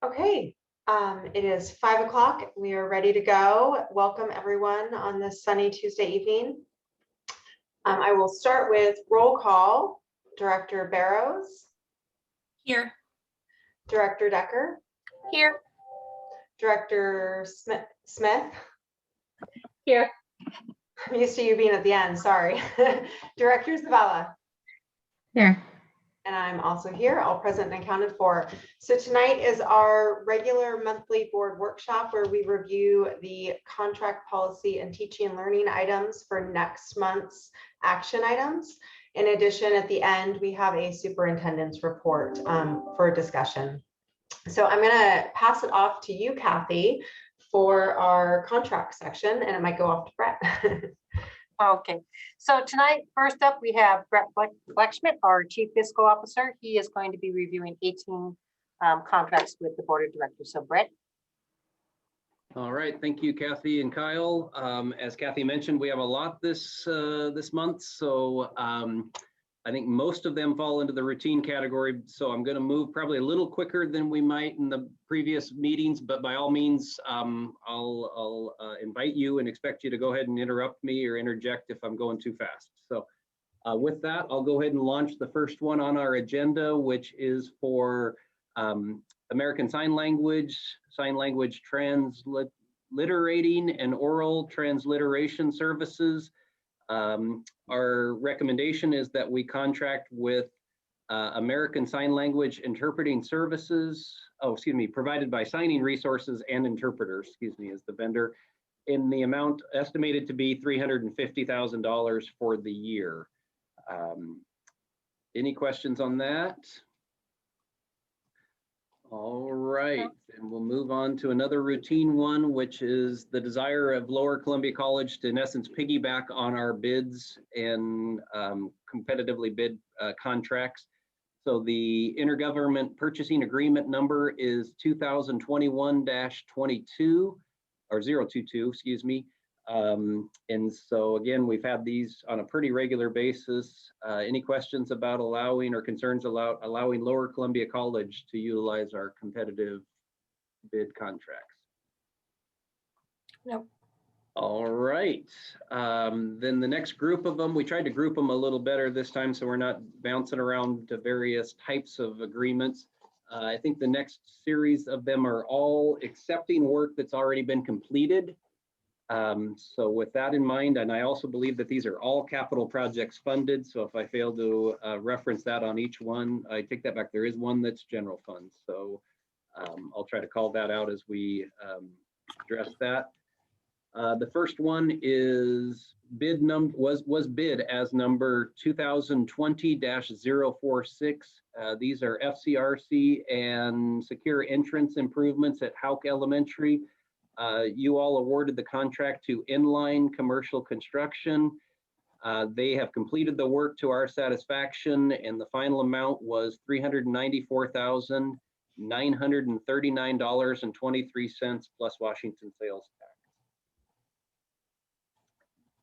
Okay, it is 5 o'clock. We are ready to go. Welcome everyone on this sunny Tuesday evening. I will start with roll call. Director Barrows. Here. Director Decker. Here. Director Smith. Here. I'm used to you being at the end, sorry. Director Zavala. Here. And I'm also here, all present and accounted for. So tonight is our regular monthly board workshop where we review the contract policy and teaching and learning items for next month's action items. In addition, at the end, we have a superintendent's report for discussion. So I'm gonna pass it off to you, Kathy, for our contract section, and it might go off to Brett. Okay, so tonight, first up, we have Brett Blechschmidt, our Chief Fiscal Officer. He is going to be reviewing 18 contracts with the Board of Directors. So Brett. All right, thank you, Kathy and Kyle. As Kathy mentioned, we have a lot this month, so I think most of them fall into the routine category. So I'm going to move probably a little quicker than we might in the previous meetings, but by all means, I'll invite you and expect you to go ahead and interrupt me or interject if I'm going too fast. So with that, I'll go ahead and launch the first one on our agenda, which is for American Sign Language transliterating and oral transliteration services. Our recommendation is that we contract with American Sign Language Interpreting Services, provided by Signing Resources and Interpreters, as the vendor, in the amount estimated to be $350,000 for the year. Any questions on that? All right, and we'll move on to another routine one, which is the desire of Lower Columbia College to, in essence, piggyback on our bids and competitively bid contracts. So the intergovernment purchasing agreement number is 2021-22 or 022, excuse me. And so again, we've had these on a pretty regular basis. Any questions about allowing or concerns about allowing Lower Columbia College to utilize our competitive bid contracts? No. All right. Then the next group of them, we tried to group them a little better this time so we're not bouncing around to various types of agreements. I think the next series of them are all accepting work that's already been completed. So with that in mind, and I also believe that these are all capital projects funded. So if I fail to reference that on each one, I take that back. There is one that's general funds. So I'll try to call that out as we address that. The first one is was bid as number 2020-046. These are FCRC and secure entrance improvements at Houck Elementary. You all awarded the contract to Inline Commercial Construction. They have completed the work to our satisfaction, and the final amount was $394,939.23 plus Washington sales tax.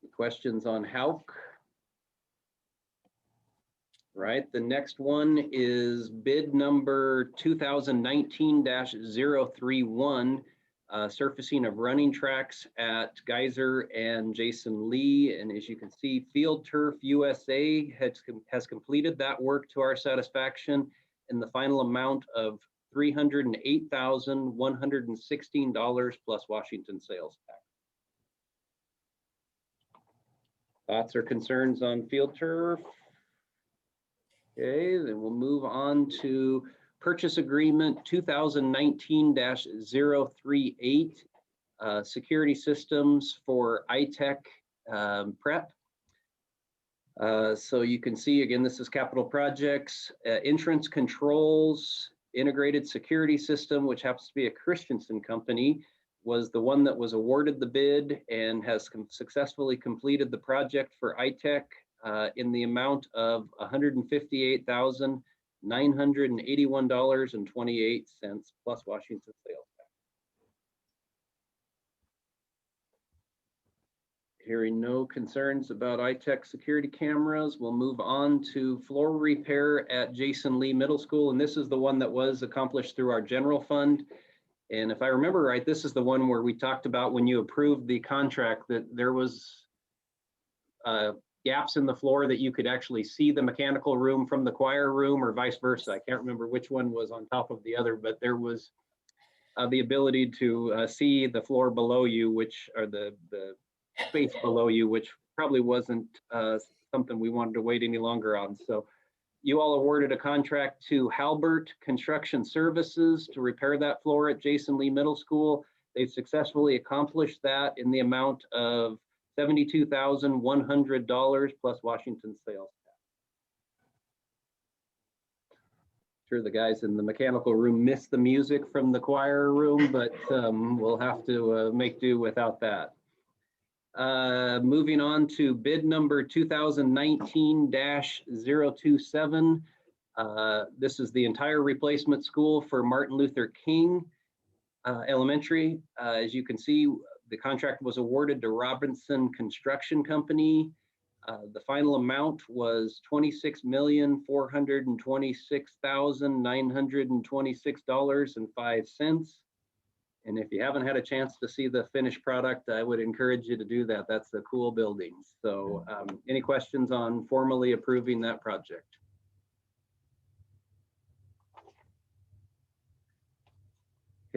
Any questions on Houck? Right, the next one is bid number 2019-031. Surfacing of running tracks at Geyser and Jason Lee. And as you can see, Field Turf USA has completed that work to our satisfaction in the final amount of $308,116 plus Washington sales tax. Thoughts or concerns on Field Turf? Okay, then we'll move on to Purchase Agreement 2019-038, Security Systems for iTech Prep. So you can see, again, this is capital projects, entrance controls, integrated security system, which happens to be a Christensen company, was the one that was awarded the bid and has successfully completed the project for iTech in the amount of $158,981.28 plus Washington sales tax. Hearing no concerns about iTech security cameras, we'll move on to floor repair at Jason Lee Middle School. And this is the one that was accomplished through our general fund. And if I remember right, this is the one where we talked about when you approved the contract that there was gaps in the floor that you could actually see the mechanical room from the choir room or vice versa. I can't remember which one was on top of the other, but there was the ability to see the floor below you, which are the space below you, which probably wasn't something we wanted to wait any longer on. So you all awarded a contract to Halbert Construction Services to repair that floor at Jason Lee Middle School. They've successfully accomplished that in the amount of $72,100 plus Washington sales tax. Sure, the guys in the mechanical room missed the music from the choir room, but we'll have to make do without that. Moving on to bid number 2019-027. This is the entire replacement school for Martin Luther King Elementary. As you can see, the contract was awarded to Robinson Construction Company. The final amount was $26,426,926.05. And if you haven't had a chance to see the finished product, I would encourage you to do that. That's a cool building. So any questions on formally approving that project?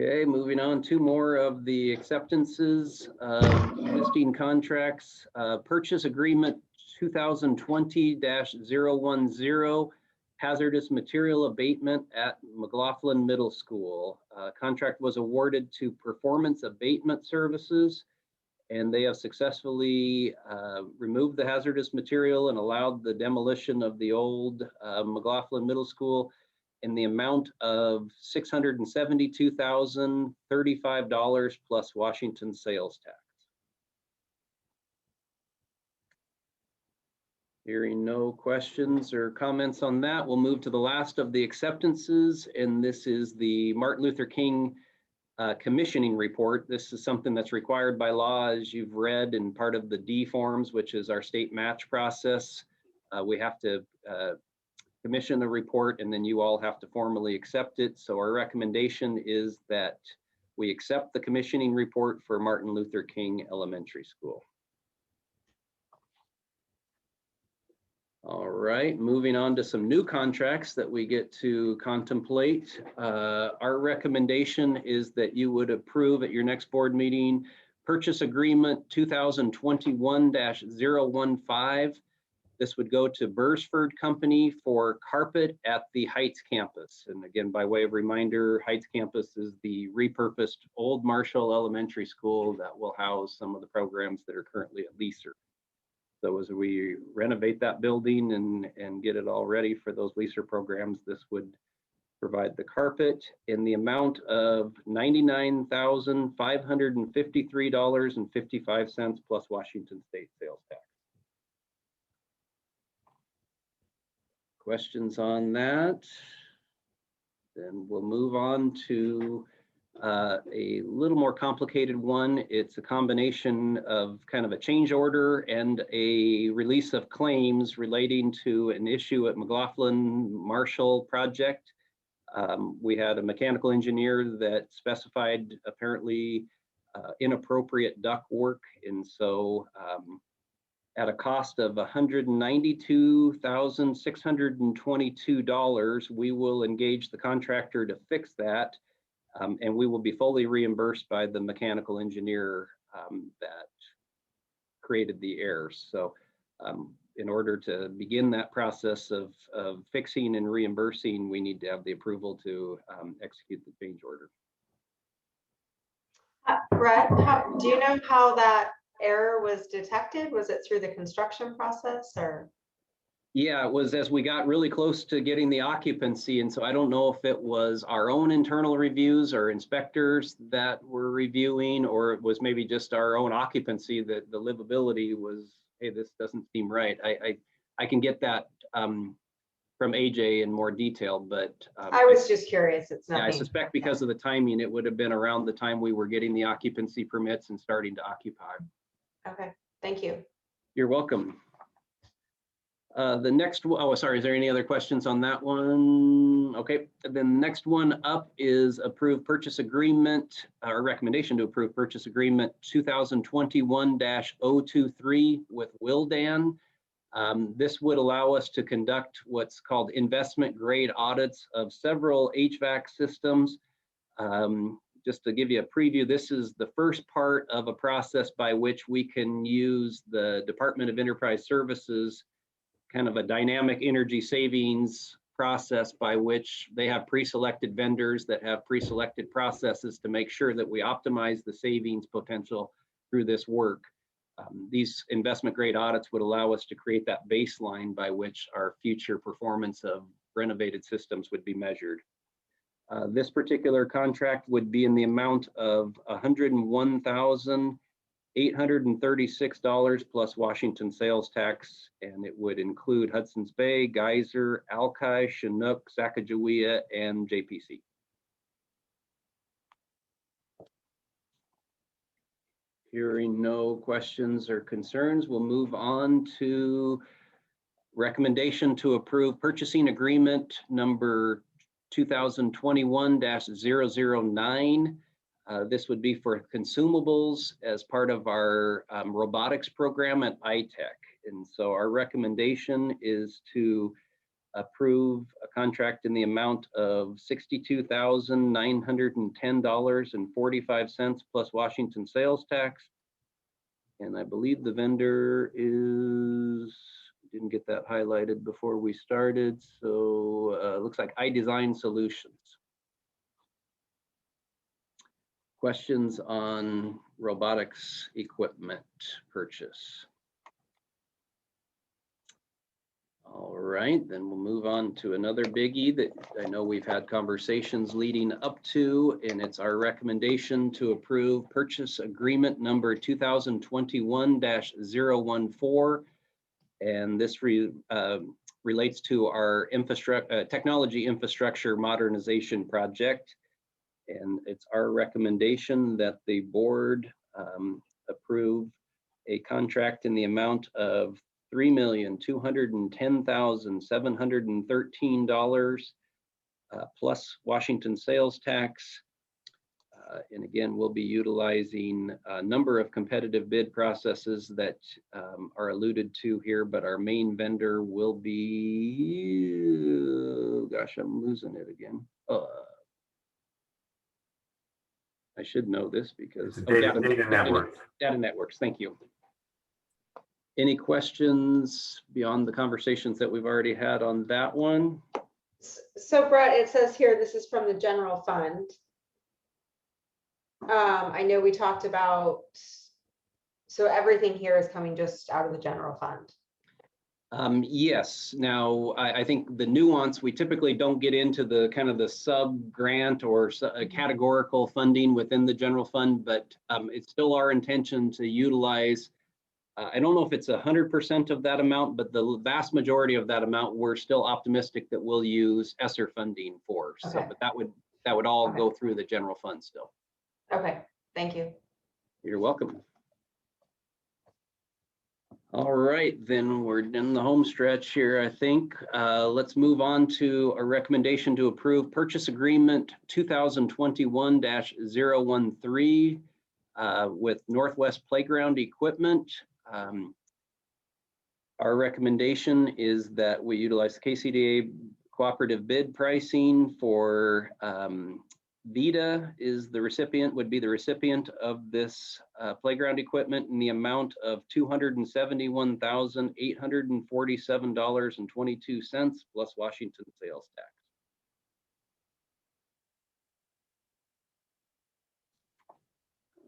Okay, moving on, two more of the acceptances of existing contracts. Purchase agreement 2020-010, hazardous material abatement at McLaughlin Middle School. Contract was awarded to Performance Abatement Services, and they have successfully removed the hazardous material and allowed the demolition of the old McLaughlin Middle School in the amount of $672,035 plus Washington sales tax. Hearing no questions or comments on that, we'll move to the last of the acceptances, and this is the Martin Luther King commissioning report. This is something that's required by law, as you've read, in part of the D forms, which is our state match process. We have to commission a report, and then you all have to formally accept it. So our recommendation is that we accept the commissioning report for Martin Luther King Elementary School. All right, moving on to some new contracts that we get to contemplate. Our recommendation is that you would approve at your next board meeting purchase agreement 2021-015. This would go to Bursford Company for carpet at the Heights campus. And again, by way of reminder, Heights campus is the repurposed old Marshall Elementary School that will house some of the programs that are currently at Leaser. So as we renovate that building and get it all ready for those Leaser programs, this would provide the carpet in the amount of $99,553.55 plus Washington State sales tax. Questions on that? Then we'll move on to a little more complicated one. It's a combination of kind of a change order and a release of claims relating to an issue at McLaughlin Marshall project. We had a mechanical engineer that specified apparently inappropriate duct work, and so at a cost of $192,622, we will engage the contractor to fix that, and we will be fully reimbursed by the mechanical engineer that created the errors. So in order to begin that process of fixing and reimbursing, we need to have the approval to execute the change order. Brett, do you know how that error was detected? Was it through the construction process or? Yeah, it was as we got really close to getting the occupancy. And so I don't know if it was our own internal reviews or inspectors that were reviewing, or it was maybe just our own occupancy that the livability was, hey, this doesn't seem right. I can get that from AJ in more detail, but I was just curious. It's nothing. Yeah, I suspect because of the timing, it would have been around the time we were getting the occupancy permits and starting to occupy. Okay, Thank you. You're welcome. The next, oh, sorry, is there any other questions on that one? Okay, then the next one up is approve purchase agreement, or recommendation to approve purchase agreement 2021-023 with Willdan. This would allow us to conduct what's called investment grade audits of several HVAC systems. Just to give you a preview, this is the first part of a process by which we can use the Department of Enterprise Services, kind of a dynamic energy savings process by which they have pre-selected vendors that have pre-selected processes to make sure that we optimize the savings potential through this work. These investment grade audits would allow us to create that baseline by which our future performance of renovated systems would be measured. This particular contract would be in the amount of $101,836 plus Washington sales tax, and it would include Hudson's Bay, Geyser, Alki, Chinook, Sacagawea, and JPC. Hearing no questions or concerns, we'll move on to recommendation to approve purchasing agreement number 2021-009. This would be for consumables as part of our robotics program at iTech. And so our recommendation is to approve a contract in the amount of $62,910.45 plus Washington sales tax. And I believe the vendor is, didn't get that highlighted before we started. So it looks like iDesign Solutions. Questions on robotics equipment purchase? All right, then we'll move on to another biggie that I know we've had conversations leading up to, and it's our recommendation to approve purchase agreement number 2021-014. And this relates to our technology infrastructure modernization project. And it's our recommendation that the board approve a contract in the amount of $3,210,713 plus Washington sales tax. And again, we'll be utilizing a number of competitive bid processes that are alluded to here, but our main vendor will be, gosh, I'm losing it again. I should know this because data networks. Data networks, thank you. Any questions beyond the conversations that we've already had on that one? So Brett, it says here, this is from the general fund. I know we talked about, so everything here is coming just out of the general fund. Yes. Now, I think the nuance, we typically don't get into the kind of the sub grant or categorical funding within the general fund, but it's still our intention to utilize, I don't know if it's 100% of that amount, but the vast majority of that amount, we're still optimistic that we'll use ESSER funding for. Okay. So, but that would all go through the general fund still. Okay, thank you. You're welcome. All right, then we're in the home stretch here, I think. Let's move on to a recommendation to approve purchase agreement 2021-013 with Northwest Playground Equipment. Our recommendation is that we utilize the KCDA cooperative bid pricing for Vida is the recipient, would be the recipient of this playground equipment in the amount of $271,847.22 plus Washington sales tax.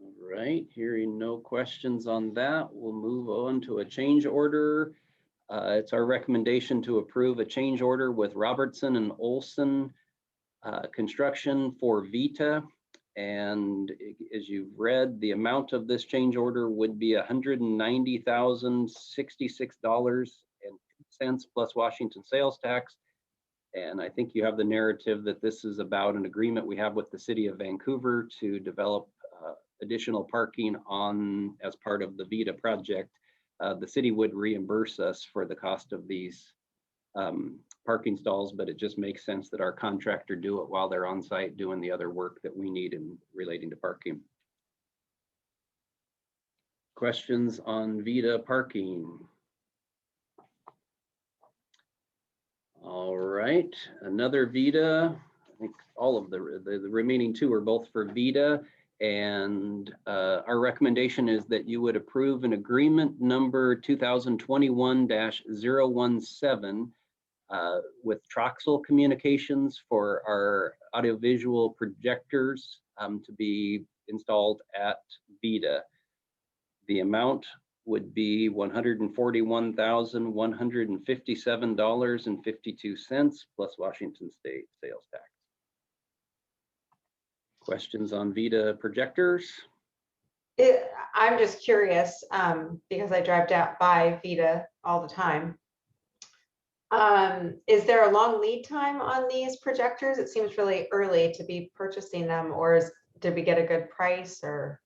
All right, hearing no questions on that, we'll move on to a change order. It's our recommendation to approve a change order with Robertson and Olson construction for Vida, and as you've read, the amount of this change order would be $190,066.02 plus Washington sales tax. And I think you have the narrative that this is about an agreement we have with the city of Vancouver to develop additional parking on as part of the Vida project. the city would reimburse us for the cost of these parking stalls, but it just makes sense that our contractor do it while they're on site doing the other work that we need in relating to parking. Questions on Vida parking? All right, another Vida. I think all of the remaining two are both for Vida. And our recommendation is that you would approve an agreement number 2021-017 with Troxel Communications for our audiovisual projectors to be installed at Vida. The amount would be $141,157.52 plus Washington State sales tax. Questions on Vida projectors? I'm just curious because I drive down by Vida all the time. Is there a long lead time on these projectors? It seems really early to be purchasing them, or did we get a good price? Or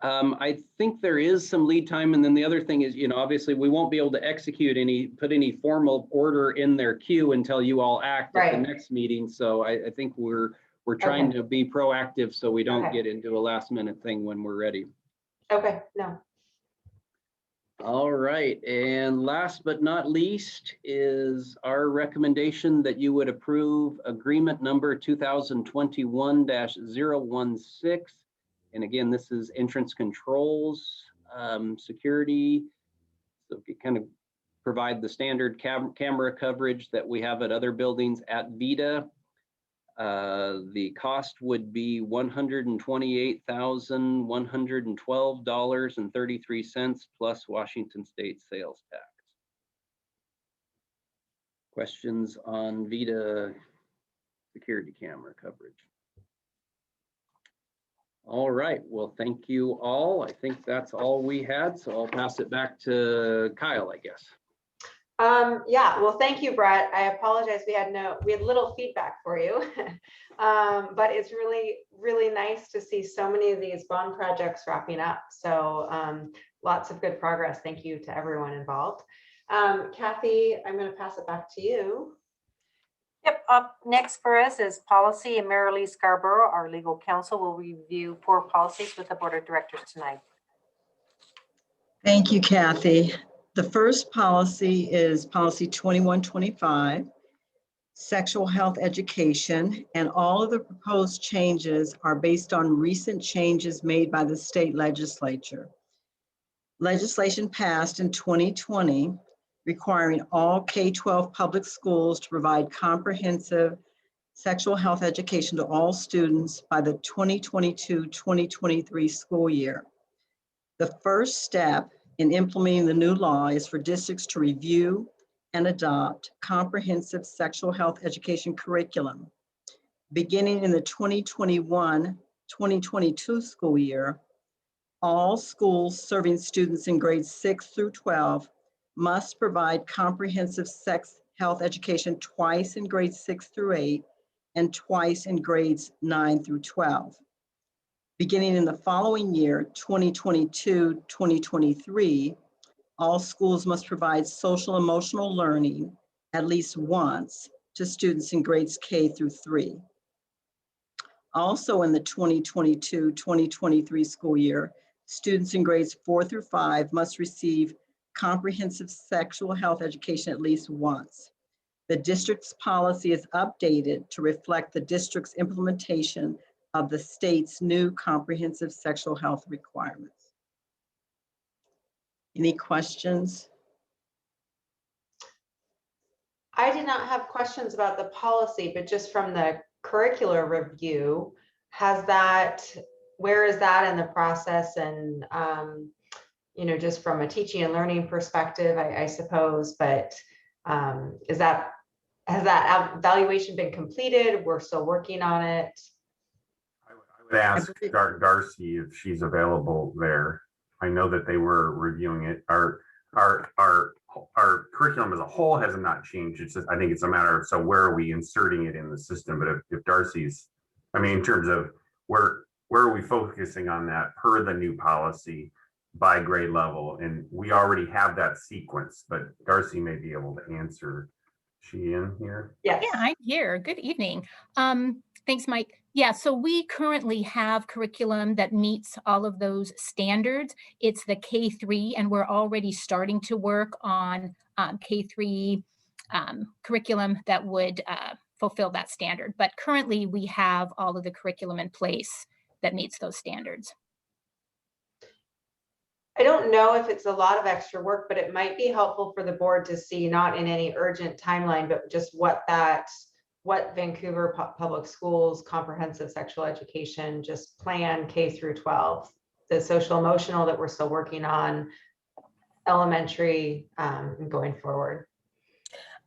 I think there is some lead time, and then the other thing is, obviously we won't be able to put any formal order in their queue until you all act at the next meeting. So I think we're trying to be proactive so we don't get into a last minute thing when we're ready. Okay, no. All right, and last but not least is our recommendation that you would approve agreement number 2021-016. And again, this is entrance controls, security. So we kind of provide the standard camera coverage that we have at other buildings at Vida. The cost would be $128,112.33 plus Washington State sales tax. Questions on Vida security camera coverage? All right, well, thank you all. I think that's all we had, so I'll pass it back to Kyle, I guess. Yeah, well, thank you, Brett. I apologize. We had little feedback for you, but it's really nice to see so many of these bond projects wrapping up. So lots of good progress. Thank you to everyone involved. Kathy, I'm going to pass it back to you. Yep, up next for us is policy, and Marilee Scarborough, our legal counsel, will review 4 policies with the board of directors tonight. Thank you, Kathy. The first policy is policy 2125, sexual health education, and all of the proposed changes are based on recent changes made by the state legislature. Legislation passed in 2020 requiring all K-12 public schools to provide comprehensive sexual health education to all students by the 2022-2023 school year. The first step in implementing the new law is for districts to review and adopt comprehensive sexual health education curriculum. Beginning in the 2021-2022 school year, all schools serving students in grades 6 through 12 must provide comprehensive sex health education twice in grades 6 through 8 and twice in grades 9 through 12. Beginning in the following year, 2022-2023, all schools must provide social emotional learning at least once to students in grades K through 3. Also in the 2022-2023 school year, students in grades 4 through 5 must receive comprehensive sexual health education at least once. The district's policy is updated to reflect the district's implementation of the state's new comprehensive sexual health requirements. Any questions? I did not have questions about the policy, but just from the curricular review, where is that in the process? And just from a teaching and learning perspective, I suppose, but has that evaluation been completed? We're still working on it. I would ask Darcy if she's available there. I know that they were reviewing it. Our curriculum as a whole has not changed. It's just, I think it's a matter of, so where are we inserting it in the system? But if Darcy's, in terms of where are we focusing on that per the new policy? by grade level, and we already have that sequence, but Darcy may be able to answer. Is she in here? Yes. Yeah, I'm here. Good evening. Thanks, Mike. Yeah, so we currently have curriculum that meets all of those standards. It's the K3, and we're already starting to work on K3 curriculum that would fulfill that standard. But currently, we have all of the curriculum in place that meets those standards. I don't know if it's a lot of extra work, but it might be helpful for the board to see, not in any urgent timeline, but just what Vancouver Public Schools comprehensive sexual education just plan K through 12, the social emotional that we're still working on, elementary, and going forward.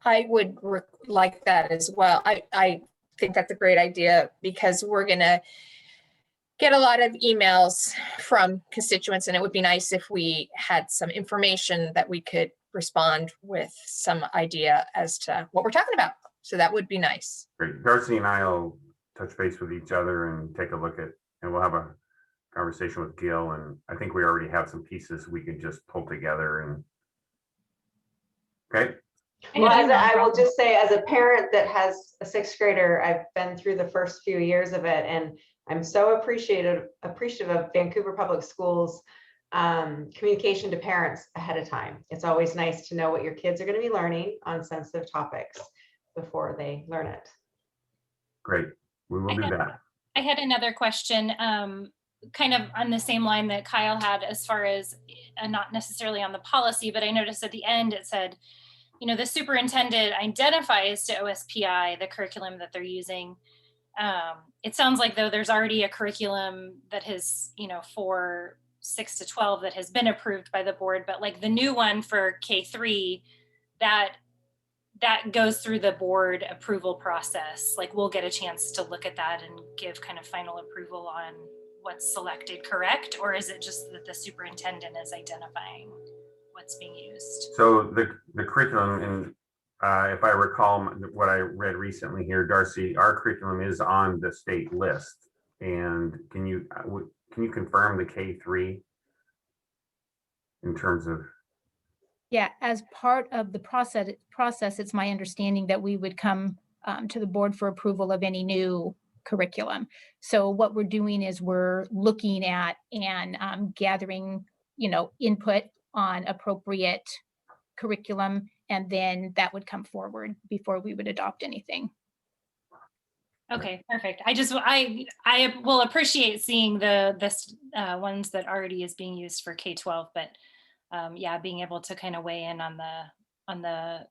I would like that as well. I think that's a great idea because we're going to get a lot of emails from constituents, and it would be nice if we had some information that we could respond with some idea as to what we're talking about. So that would be nice. Great. Darcy and I will touch base with each other and take a look at, and we'll have a conversation with Gil. And I think we already have some pieces we can just pull together. And okay. Well, I will just say, as a parent that has a 6th grader, I've been through the first few years of it, and I'm so appreciative of Vancouver Public Schools communication to parents ahead of time. It's always nice to know what your kids are going to be learning on sensitive topics before they learn it. Great. We will do that. I had another question, kind of on the same line that Kyle had, as far as not necessarily on the policy, but I noticed at the end it said, you know, the superintendent identifies to OSPI the curriculum that they're using. It sounds like though there's already a curriculum that has, you know, for 6 to 12 that has been approved by the board, but like the new one for K3, that goes through the board approval process. Like we'll get a chance to look at that and give kind of final approval on what's selected, correct? Or is it just that the superintendent is identifying what's being used? So the curriculum, and if I recall what I read recently here, Darcy, our curriculum is on the state list. And can you confirm the K3 in terms of? Yeah, as part of the process, it's my understanding that we would come to the board for approval of any new curriculum. So what we're doing is we're looking at and gathering, you know, input on appropriate curriculum, and then that would come forward before we would adopt anything. Okay, perfect. I will appreciate seeing the ones that already is being used for K-12, but yeah, being able to kind of weigh in on the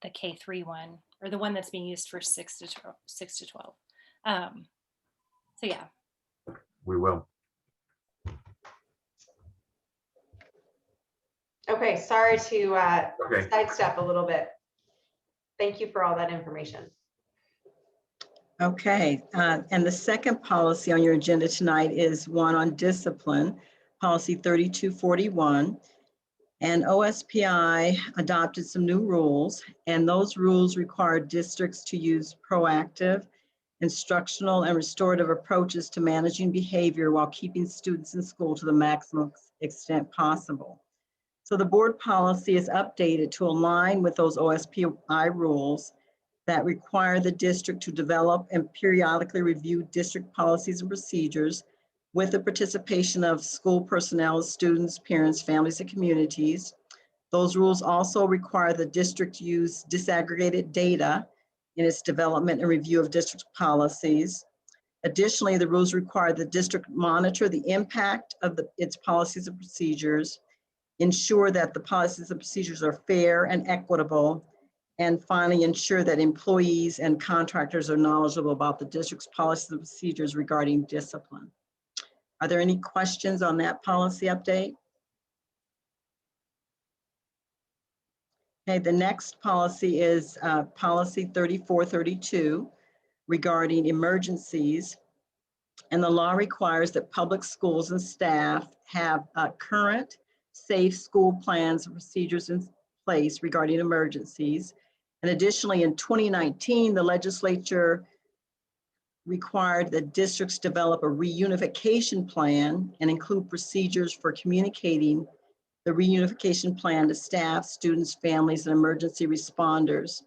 K3 one, or the one that's being used for 6 to 12. So yeah. We will. Okay, sorry to sidestep a little bit. Thank you for all that information. Okay, and the second policy on your agenda tonight is one on discipline, policy 3241. And OSPI adopted some new rules, and those rules require districts to use proactive, instructional, and restorative approaches to managing behavior while keeping students in school to the maximum extent possible. So the board policy is updated to align with those OSPI rules that require the district to develop and periodically review district policies and procedures with the participation of school personnel, students, parents, families, and communities. Those rules also require the district to use disaggregated data in its development and review of district policies. Additionally, the rules require the district monitor the impact of its policies and procedures, ensure that the policies and procedures are fair and equitable, and finally ensure that employees and contractors are knowledgeable about the district's policies and procedures regarding discipline. Are there any questions on that policy update? Okay, the next policy is policy 3432 regarding emergencies. And the law requires that public schools and staff have current safe school plans and procedures in place regarding emergencies. And additionally, in 2019, the legislature required that districts develop a reunification plan and include procedures for communicating the reunification plan to staff, students, families, and emergency responders.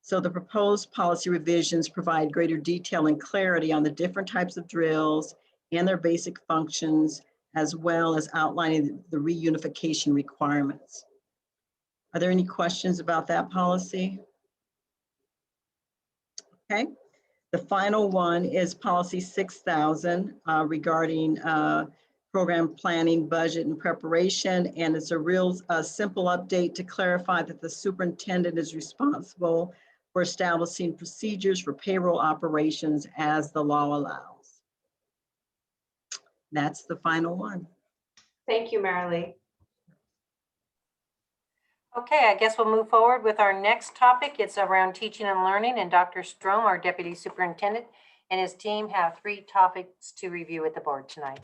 So the proposed policy revisions provide greater detail and clarity on the different types of drills and their basic functions, as well as outlining the reunification requirements. Are there any questions about that policy? Okay. The final one is policy 6000 regarding program planning, budget, and preparation. And it's a simple update to clarify that the superintendent is responsible for establishing procedures for payroll operations as the law allows. That's the final one. Thank you, Marilee. Okay, I guess we'll move forward with our next topic. It's around teaching and learning, and Dr. Strom, our Deputy Superintendent, and his team have 3 topics to review with the board tonight.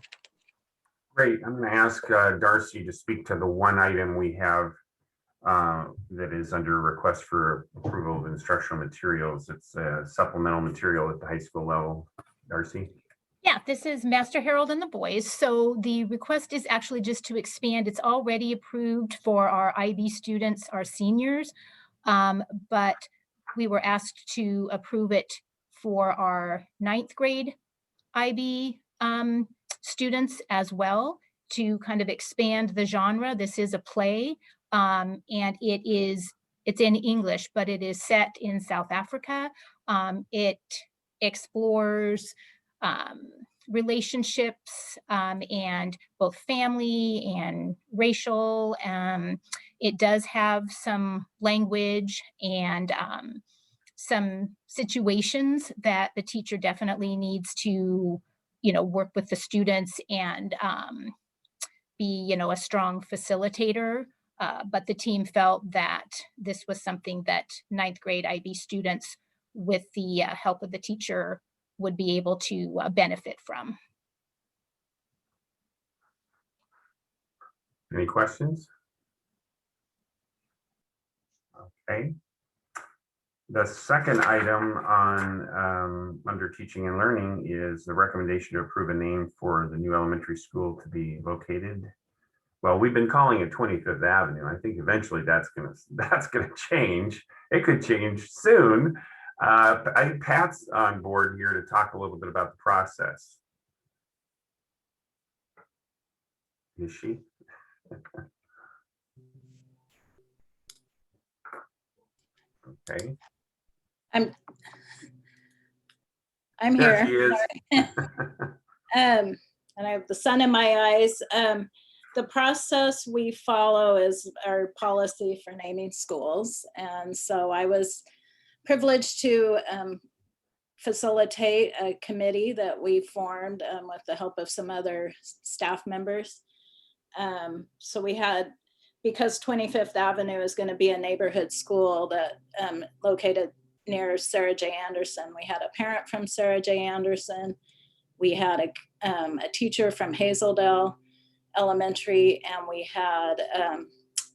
Great. I'm going to ask Darcy to speak to the one item we have that is under request for approval of instructional materials. It's a supplemental material at the high school level. Darcy? Yeah, this is Master Harold and the boys. So the request is actually just to expand. It's already approved for our IB students, our seniors, but we were asked to approve it for our 9th grade IB students as well, to kind of expand the genre. This is a play, and it's in English, but it is set in South Africa. It explores relationships and both family and racial. It does have some language and some situations that the teacher definitely needs to, work with the students and be, a strong facilitator. But the team felt that this was something that 9th grade IB students, with the help of the teacher, would be able to benefit from. Any questions? Okay. The second item on under teaching and learning is the recommendation to approve a name for the new elementary school to be located. Well, we've been calling it 25th Avenue. I think eventually that's gonna change. It could change soon. I think Pat's on board here to talk a little bit about the process. Is she? Okay. I'm There here. she is. And I have the sun in my eyes. The process we follow is our policy for naming schools. And so I was privileged to facilitate a committee that we formed with the help of some other staff members. So we had, because 25th Avenue is going to be a neighborhood school that located near Sarah J. Anderson. We had a parent from Sarah J. Anderson. We had a teacher from Hazeldale Elementary, and we had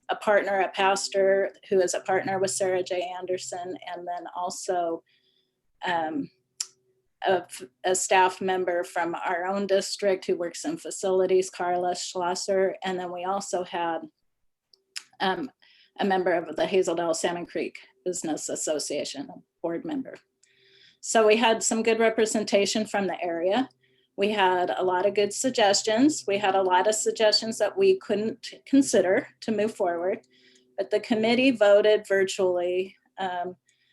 a partner, a pastor who is a partner with Sarah J. Anderson, and then also a staff member from our own district who works in facilities, Carla Schlosser. And then we also had a member of the Hazeldale Salmon Creek Business Association, a board member. So we had some good representation from the area. We had a lot of good suggestions. We had a lot of suggestions that we couldn't consider to move forward, but the committee voted virtually.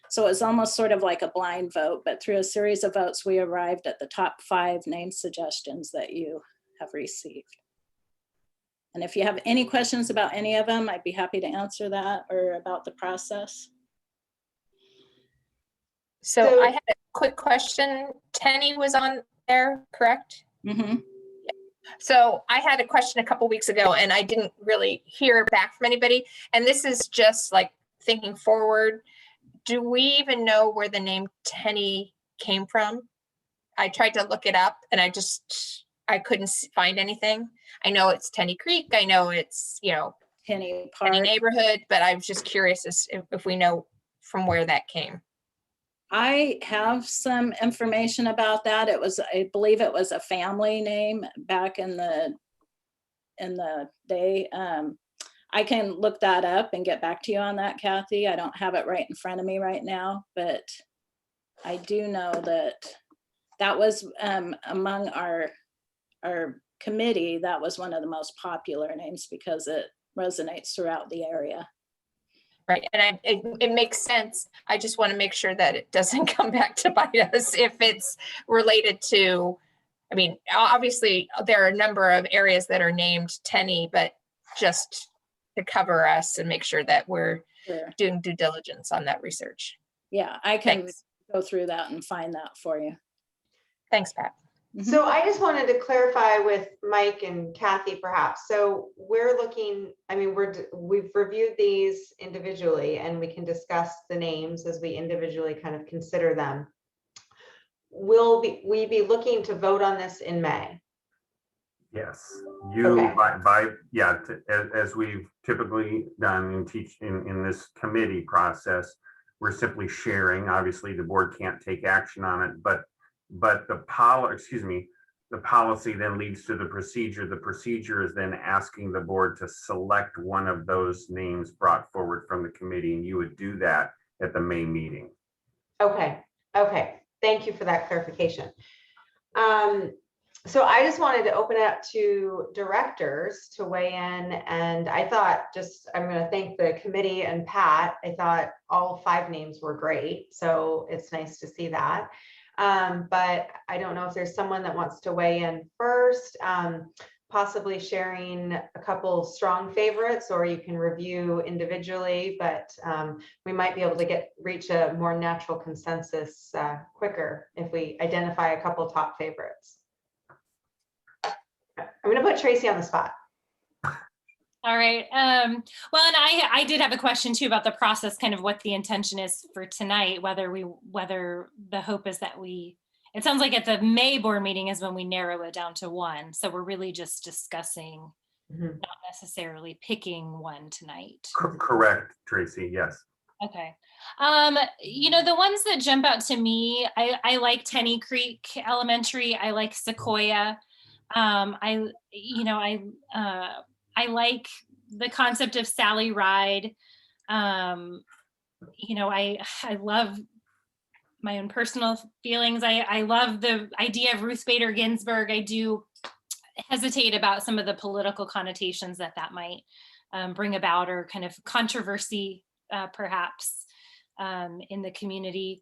So it was almost sort of like a blind vote, but through a series of votes, we arrived at the top 5 name suggestions that you have received. And if you have any questions about any of them, I'd be happy to answer that, or about the process. So I had a quick question. Tenny was on there, correct? Mm-hmm. So I had a question a couple weeks ago and I didn't really hear back from anybody. And this is just like thinking forward. Do we even know where the name Tenny came from? I tried to look it up and I couldn't find anything. I know it's Tenny Creek. I know it's, Tenny Park. Tenny neighborhood, but I was just curious if we know from where that came. I have some information about that. It was, I believe it was a family name back in the day. I can look that up and get back to you on that, Kathy. I don't have it right in front of me right now, but I do know that that was among our committee, that was one of the most popular names because it resonates throughout the area. Right, and it makes sense. I just want to make sure that it doesn't come back to bite us if it's related to, I mean, obviously there are a number of areas that are named Tenny, but just to cover us and make sure that we're doing due diligence on that research. Yeah, I can Thanks. go through that and find that for you. Thanks, Pat. So I just wanted to clarify with Mike and Kathy perhaps. So we're looking, I mean, we've reviewed these individually and we can discuss the names as we individually kind of consider them. Will we be looking to vote on this in May? Yes, you Okay. as we've typically done in this committee process, we're simply sharing. Obviously, the board can't take action on it, but the policy then leads to the procedure. The procedure is then asking the board to select one of those names brought forward from the committee, and you would do that at the May meeting. Okay. Thank you for that clarification. So I just wanted to open it up to directors to weigh in, and I thought I'm going to thank the committee and Pat. I thought all 5 names were great, so it's nice to see that. But I don't know if there's someone that wants to weigh in first, possibly sharing a couple strong favorites, or you can review individually, but we might be able to reach a more natural consensus quicker if we identify a couple top favorites. I'm going to put Tracy on the spot. All right. Well, and I did have a question too about the process, kind of what the intention is for tonight, whether the hope is that it sounds like at the May board meeting is when we narrow it down to 1. So we're really just discussing, not necessarily picking one tonight. Correct, Tracy, yes. Okay. The ones that jump out to me, I like Tenny Creek Elementary. I like Sequoia. I like the concept of Sally Ride. I love my own personal feelings. I love the idea of Ruth Bader Ginsburg. I do hesitate about some of the political connotations that might bring about, or kind of controversy perhaps in the community.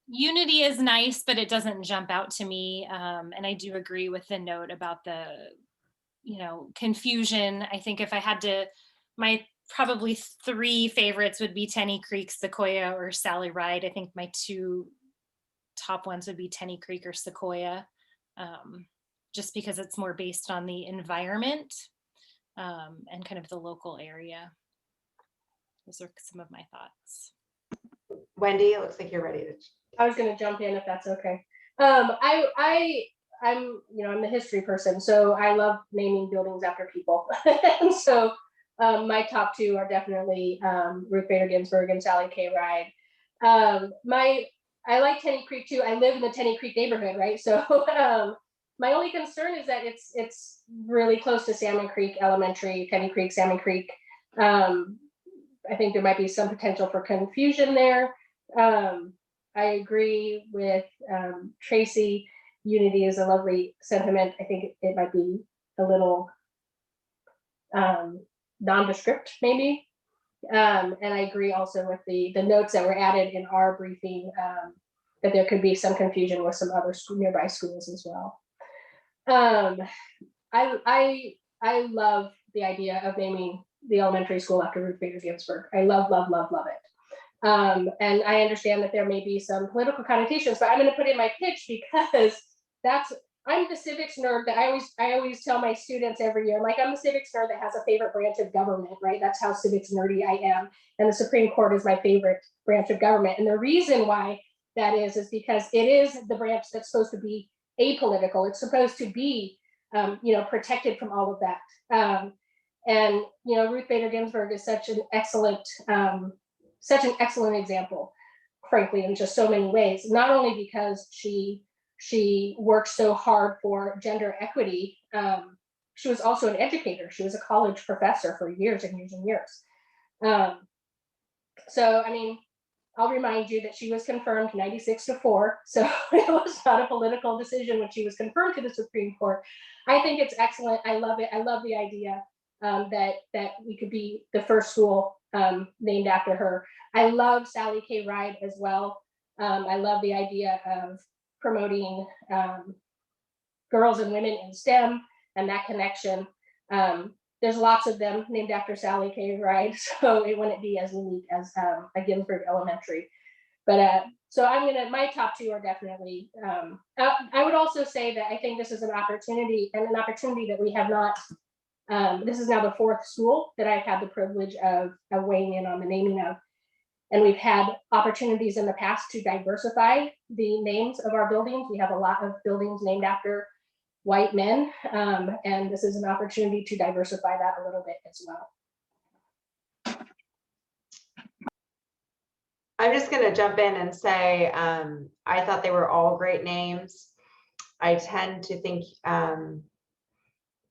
Unity is nice, but it doesn't jump out to me. And I do agree with the note about the, confusion. I think if I had to, my probably 3 favorites would be Tenny Creek, Sequoia, or Sally Ride. I think my 2 top ones would be Tenny Creek or Sequoia, just because it's more based on the environment and kind of the local area. Those are some of my thoughts. Wendy, it looks like you're ready to. I was going to jump in if that's okay. I'm the history person, so I love naming buildings after people. And so my top 2 are definitely Ruth Bader Ginsburg and Sally K. Ride. I like Tenny Creek too. I live in the Tenny Creek neighborhood, right? So my only concern is that it's really close to Salmon Creek Elementary, Tenny Creek, Salmon Creek. I think there might be some potential for confusion there. I agree with Tracy. Unity is a lovely sentiment. I think it might be a little nondescript, maybe. And I agree also with the notes that were added in our briefing, that there could be some confusion with some other nearby schools as well. I love the idea of naming the elementary school after Ruth Bader Ginsburg. I love it. And I understand that there may be some political connotations, but I'm going to put in my pitch because I'm the civics nerd that I always tell my students every year, like, I'm the civics nerd that has a favorite branch of government, right? That's how civics nerdy I am. And the Supreme Court is my favorite branch of government. And the reason why that is because it is the branch that's supposed to be apolitical. It's supposed to be, protected from all of that. And Ruth Bader Ginsburg is such an excellent example frankly, in just so many ways, not only because she worked so hard for gender equity. She was also an educator. She was a college professor for years and years and years. So, I mean, I'll remind you that she was confirmed 96-4. So it was not a political decision when she was confirmed to the Supreme Court. I think it's excellent. I love it. I love the idea that we could be the first school named after her. I love Sally K. Ride as well. I love the idea of promoting girls and women in STEM and that connection. There's lots of them named after Sally K. Ride, so it wouldn't be as unique as a Ginsburg Elementary. But so my top two are definitely, I would also say that I think this is an opportunity that we have not, this is now the fourth school that I've had the privilege of weighing in on the naming of. And we've had opportunities in the past to diversify the names of our buildings. We have a lot of buildings named after white men, and this is an opportunity to diversify that a little bit as well. I'm just going to jump in and say I thought they were all great names. I tend to think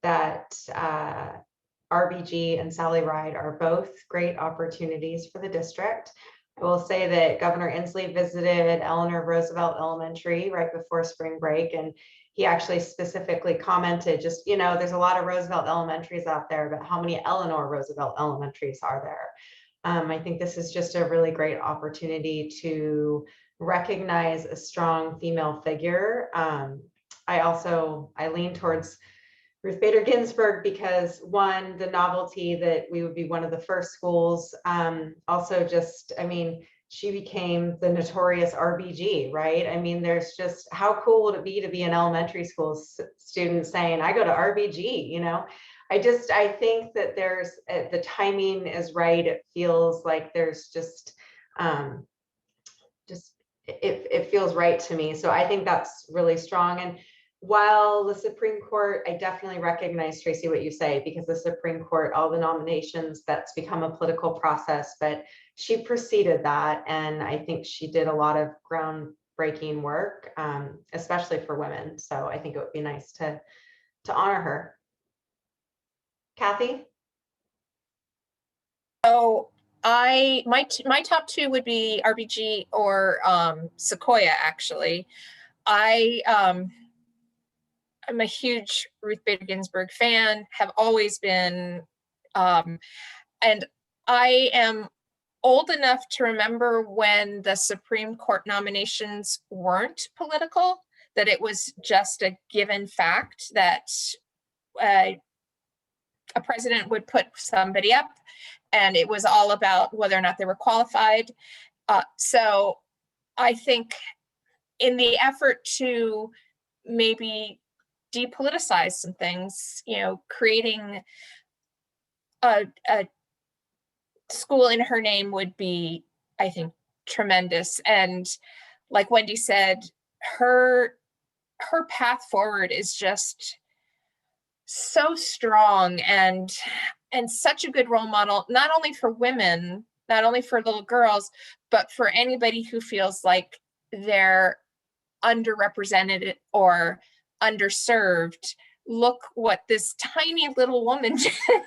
that RBG and Sally Ride are both great opportunities for the district. I will say that Governor Inslee visited Eleanor Roosevelt Elementary right before spring break, and he actually specifically commented, just, you know, there's a lot of Roosevelt Elementaries out there, but how many Eleanor Roosevelt Elementaries are there? I think this is just a really great opportunity to recognize a strong female figure. I lean towards Ruth Bader Ginsburg because, one, the novelty that we would be one of the first schools. Also just, I mean, she became the notorious RBG, right? I mean, there's just, how cool would it be to be an elementary school student saying, I go to RBG, you know? I think that there's, the timing is right. It feels like there's just it feels right to me. So I think that's really strong. And while the Supreme Court, I definitely recognize, Tracy, what you say, because the Supreme Court, all the nominations, that's become a political process, but she preceded that. And I think she did a lot of groundbreaking work, especially for women. So I think it would be nice to honor her. Kathy? So my top two would be RBG or Sequoia, actually. I'm a huge Ruth Bader Ginsburg fan, have always been, and I am old enough to remember when the Supreme Court nominations weren't political, that it was just a given fact that a president would put somebody up, and it was all about whether or not they were qualified. So I think in the effort to maybe depoliticize some things, you know, creating a school in her name would be, I think, tremendous. And like Wendy said, her path forward is just so strong and such a good role model, not only for women, not only for little girls, but for anybody who feels like they're underrepresented or underserved. Look what this tiny little woman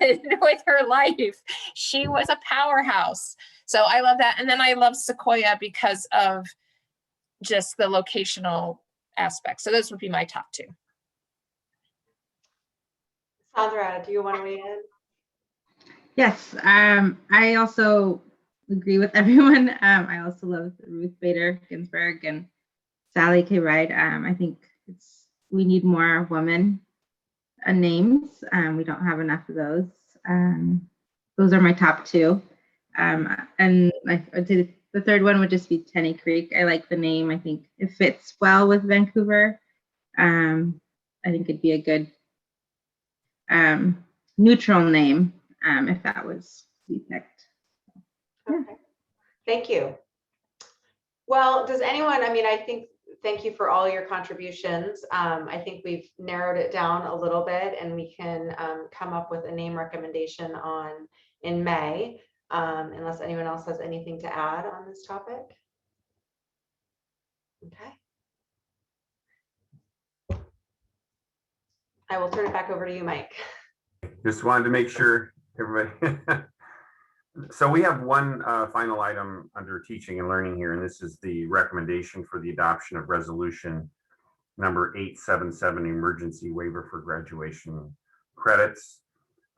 did with her life. She was a powerhouse. So I love that. And then I love Sequoia because of just the locational aspect. So those would be my top two. Sandra, do you want to weigh in? Yes, I also agree with everyone. I also love Ruth Bader Ginsburg and Sally K. Ride. I think we need more women names. We don't have enough of those. Those are my top two. And I'd say the third one would just be Tenny Creek. I like the name. I think it fits well with Vancouver. I think it'd be a good neutral name if that was to be picked. Okay. Thank you. Well, does anyone, thank you for all your contributions. I think we've narrowed it down a little bit, and we can come up with a name recommendation in May, unless anyone else has anything to add on this topic. Okay. I will turn it back over to you, Mike. Just wanted to make sure everybody. So we have one final item under teaching and learning here, and this is the recommendation for the adoption of resolution number 877, emergency waiver for graduation credits.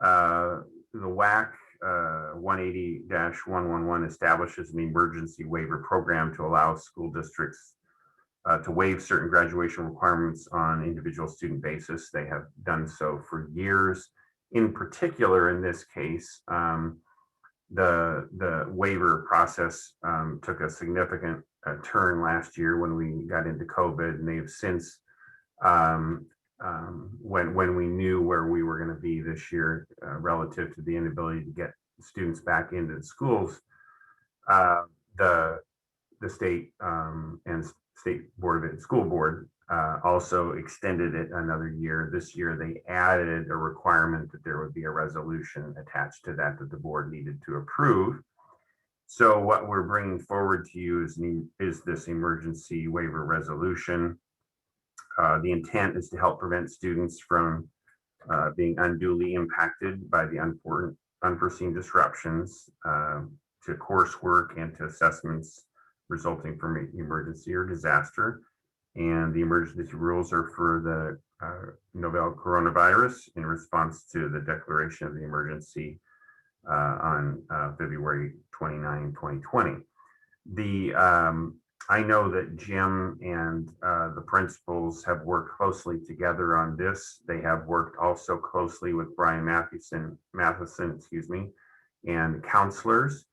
The WAC 180-111 establishes an emergency waiver program to allow school districts to waive certain graduation requirements on individual student basis. They have done so for years. In particular, in this case, the waiver process took a significant turn last year when we got into COVID, and they've since, when we knew where we were going to be this year relative to the inability to get students back into the schools, the state and state board of school board also extended it another year. This year, they added a requirement that there would be a resolution attached to that the board needed to approve. So what we're bringing forward to you is this emergency waiver resolution. The intent is to help prevent students from being unduly impacted by the unforeseen disruptions to coursework and to assessments resulting from emergency or disaster. And the emergency rules are for the novel coronavirus in response to the declaration of the emergency on February 29, 2020. I know that Jim and the principals have worked closely together on this. They have worked also closely with Brian Matheson, and counselors.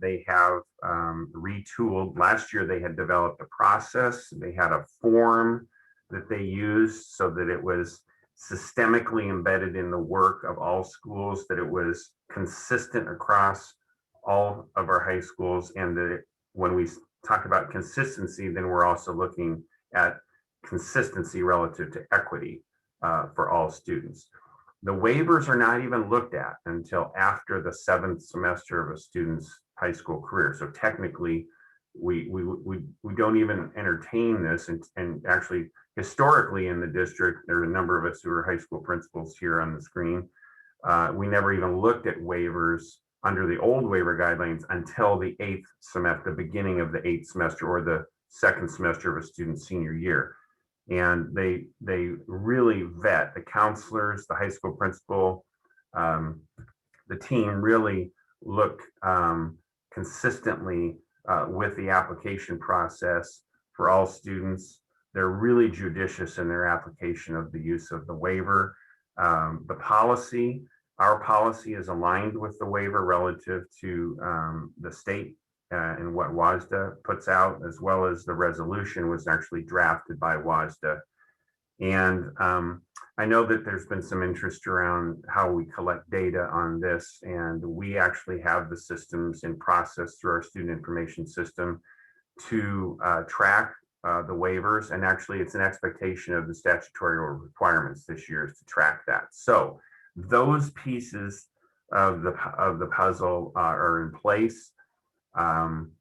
They have retooled. Last year, they had developed a process. They had a form that they used so that it was systemically embedded in the work of all schools, that it was consistent across all of our high schools, and that when we talk about consistency, then we're also looking at consistency relative to equity for all students. The waivers are not even looked at until after the 7th semester of a student's high school career. So technically, we don't even entertain this. And actually, historically in the district, there are a number of us who are high school principals here on the screen. We never even looked at waivers under the old waiver guidelines until the 8th semester, the beginning of the 8th semester, or the 2nd semester of a student's senior year. And they really vet the counselors, the high school principal, the team really look consistently with the application process for all students. They're really judicious in their application of the use of the waiver. The policy, our policy is aligned with the waiver relative to the state and what WASDA puts out, as well as the resolution was actually drafted by WASDA. And I know that there's been some interest around how we collect data on this, and we actually have the systems in process through our student information system to track the waivers. And actually, it's an expectation of the statutory requirements this year is to track that. So those pieces of the puzzle are in place and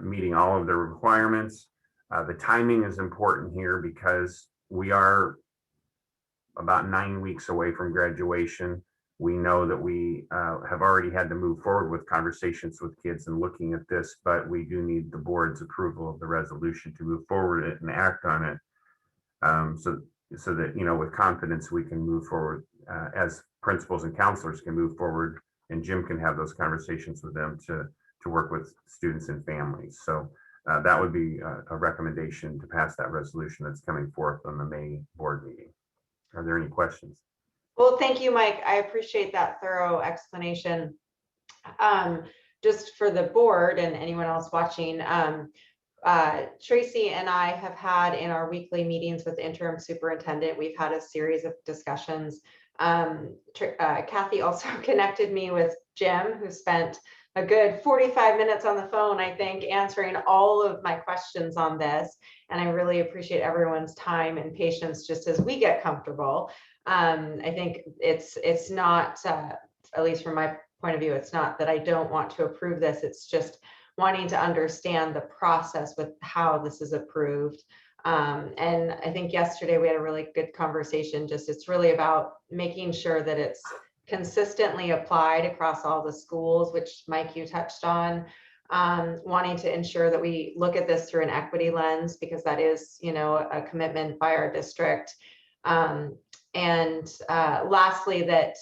meeting all of the requirements. The timing is important here because we are about 9 weeks away from graduation. We know that we have already had to move forward with conversations with kids and looking at this, but we do need the board's approval of the resolution to move forward and act on it. So that, you know, with confidence, we can move forward as principals and counselors can move forward, and Jim can have those conversations with them to work with students and families. So that would be a recommendation to pass that resolution that's coming forth on the May board meeting. Are there any questions? Well, thank you, Mike. I appreciate that thorough explanation. Just for the board and anyone else watching, Tracy and I have had in our weekly meetings with the interim superintendent, we've had a series of discussions. Kathy also connected me with Jim, who spent a good 45 minutes on the phone, I think, answering all of my questions on this. And I really appreciate everyone's time and patience just as we get comfortable. I think it's not, at least from my point of view, it's not that I don't want to approve this. It's just wanting to understand the process with how this is approved. And I think yesterday we had a really good conversation. Just it's really about making sure that it's consistently applied across all the schools, which Mike, you touched on. Wanting to ensure that we look at this through an equity lens, because that is, you know, a commitment by our district. And lastly, that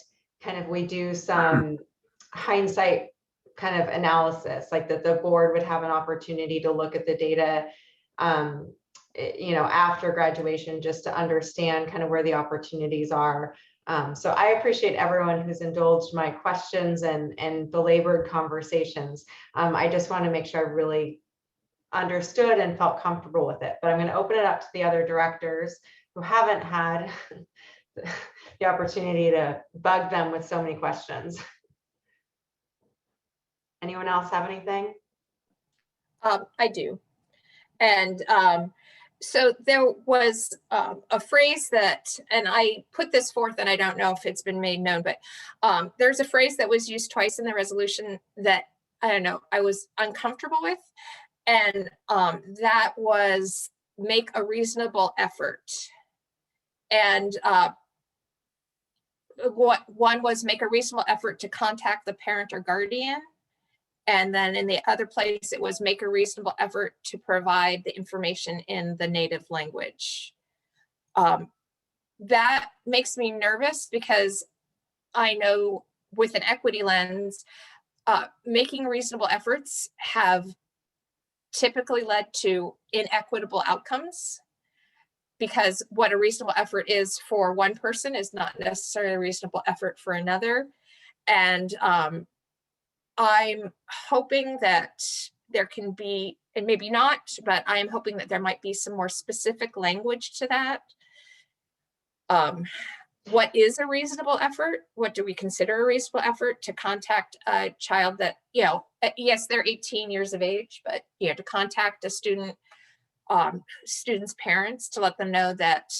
kind of we do some hindsight kind of analysis, like that the board would have an opportunity to look at the data, you know, after graduation, just to understand kind of where the opportunities are. So I appreciate everyone who's indulged my questions and belabored conversations. I just want to make sure I really understood and felt comfortable with it. But I'm going to open it up to the other directors who haven't had the opportunity to bug them with so many questions. Anyone else have anything? I do. And so there was a phrase that, and I put this forth and I don't know if it's been made known, but there's a phrase that was used twice in the resolution that, I don't know, I was uncomfortable with. And that was make a reasonable effort. And what one was make a reasonable effort to contact the parent or guardian. And then in the other place, it was make a reasonable effort to provide the information in the native language. That makes me nervous because I know with an equity lens, making reasonable efforts have typically led to inequitable outcomes, because what a reasonable effort is for one person is not necessarily a reasonable effort for another. And I'm hoping that there can be, and maybe not, but I am hoping that there might be some more specific language to that. What is a reasonable effort? What do we consider a reasonable effort to contact a child that, you know, yes, they're 18 years of age, but, you know, to contact a student, student's parents to let them know that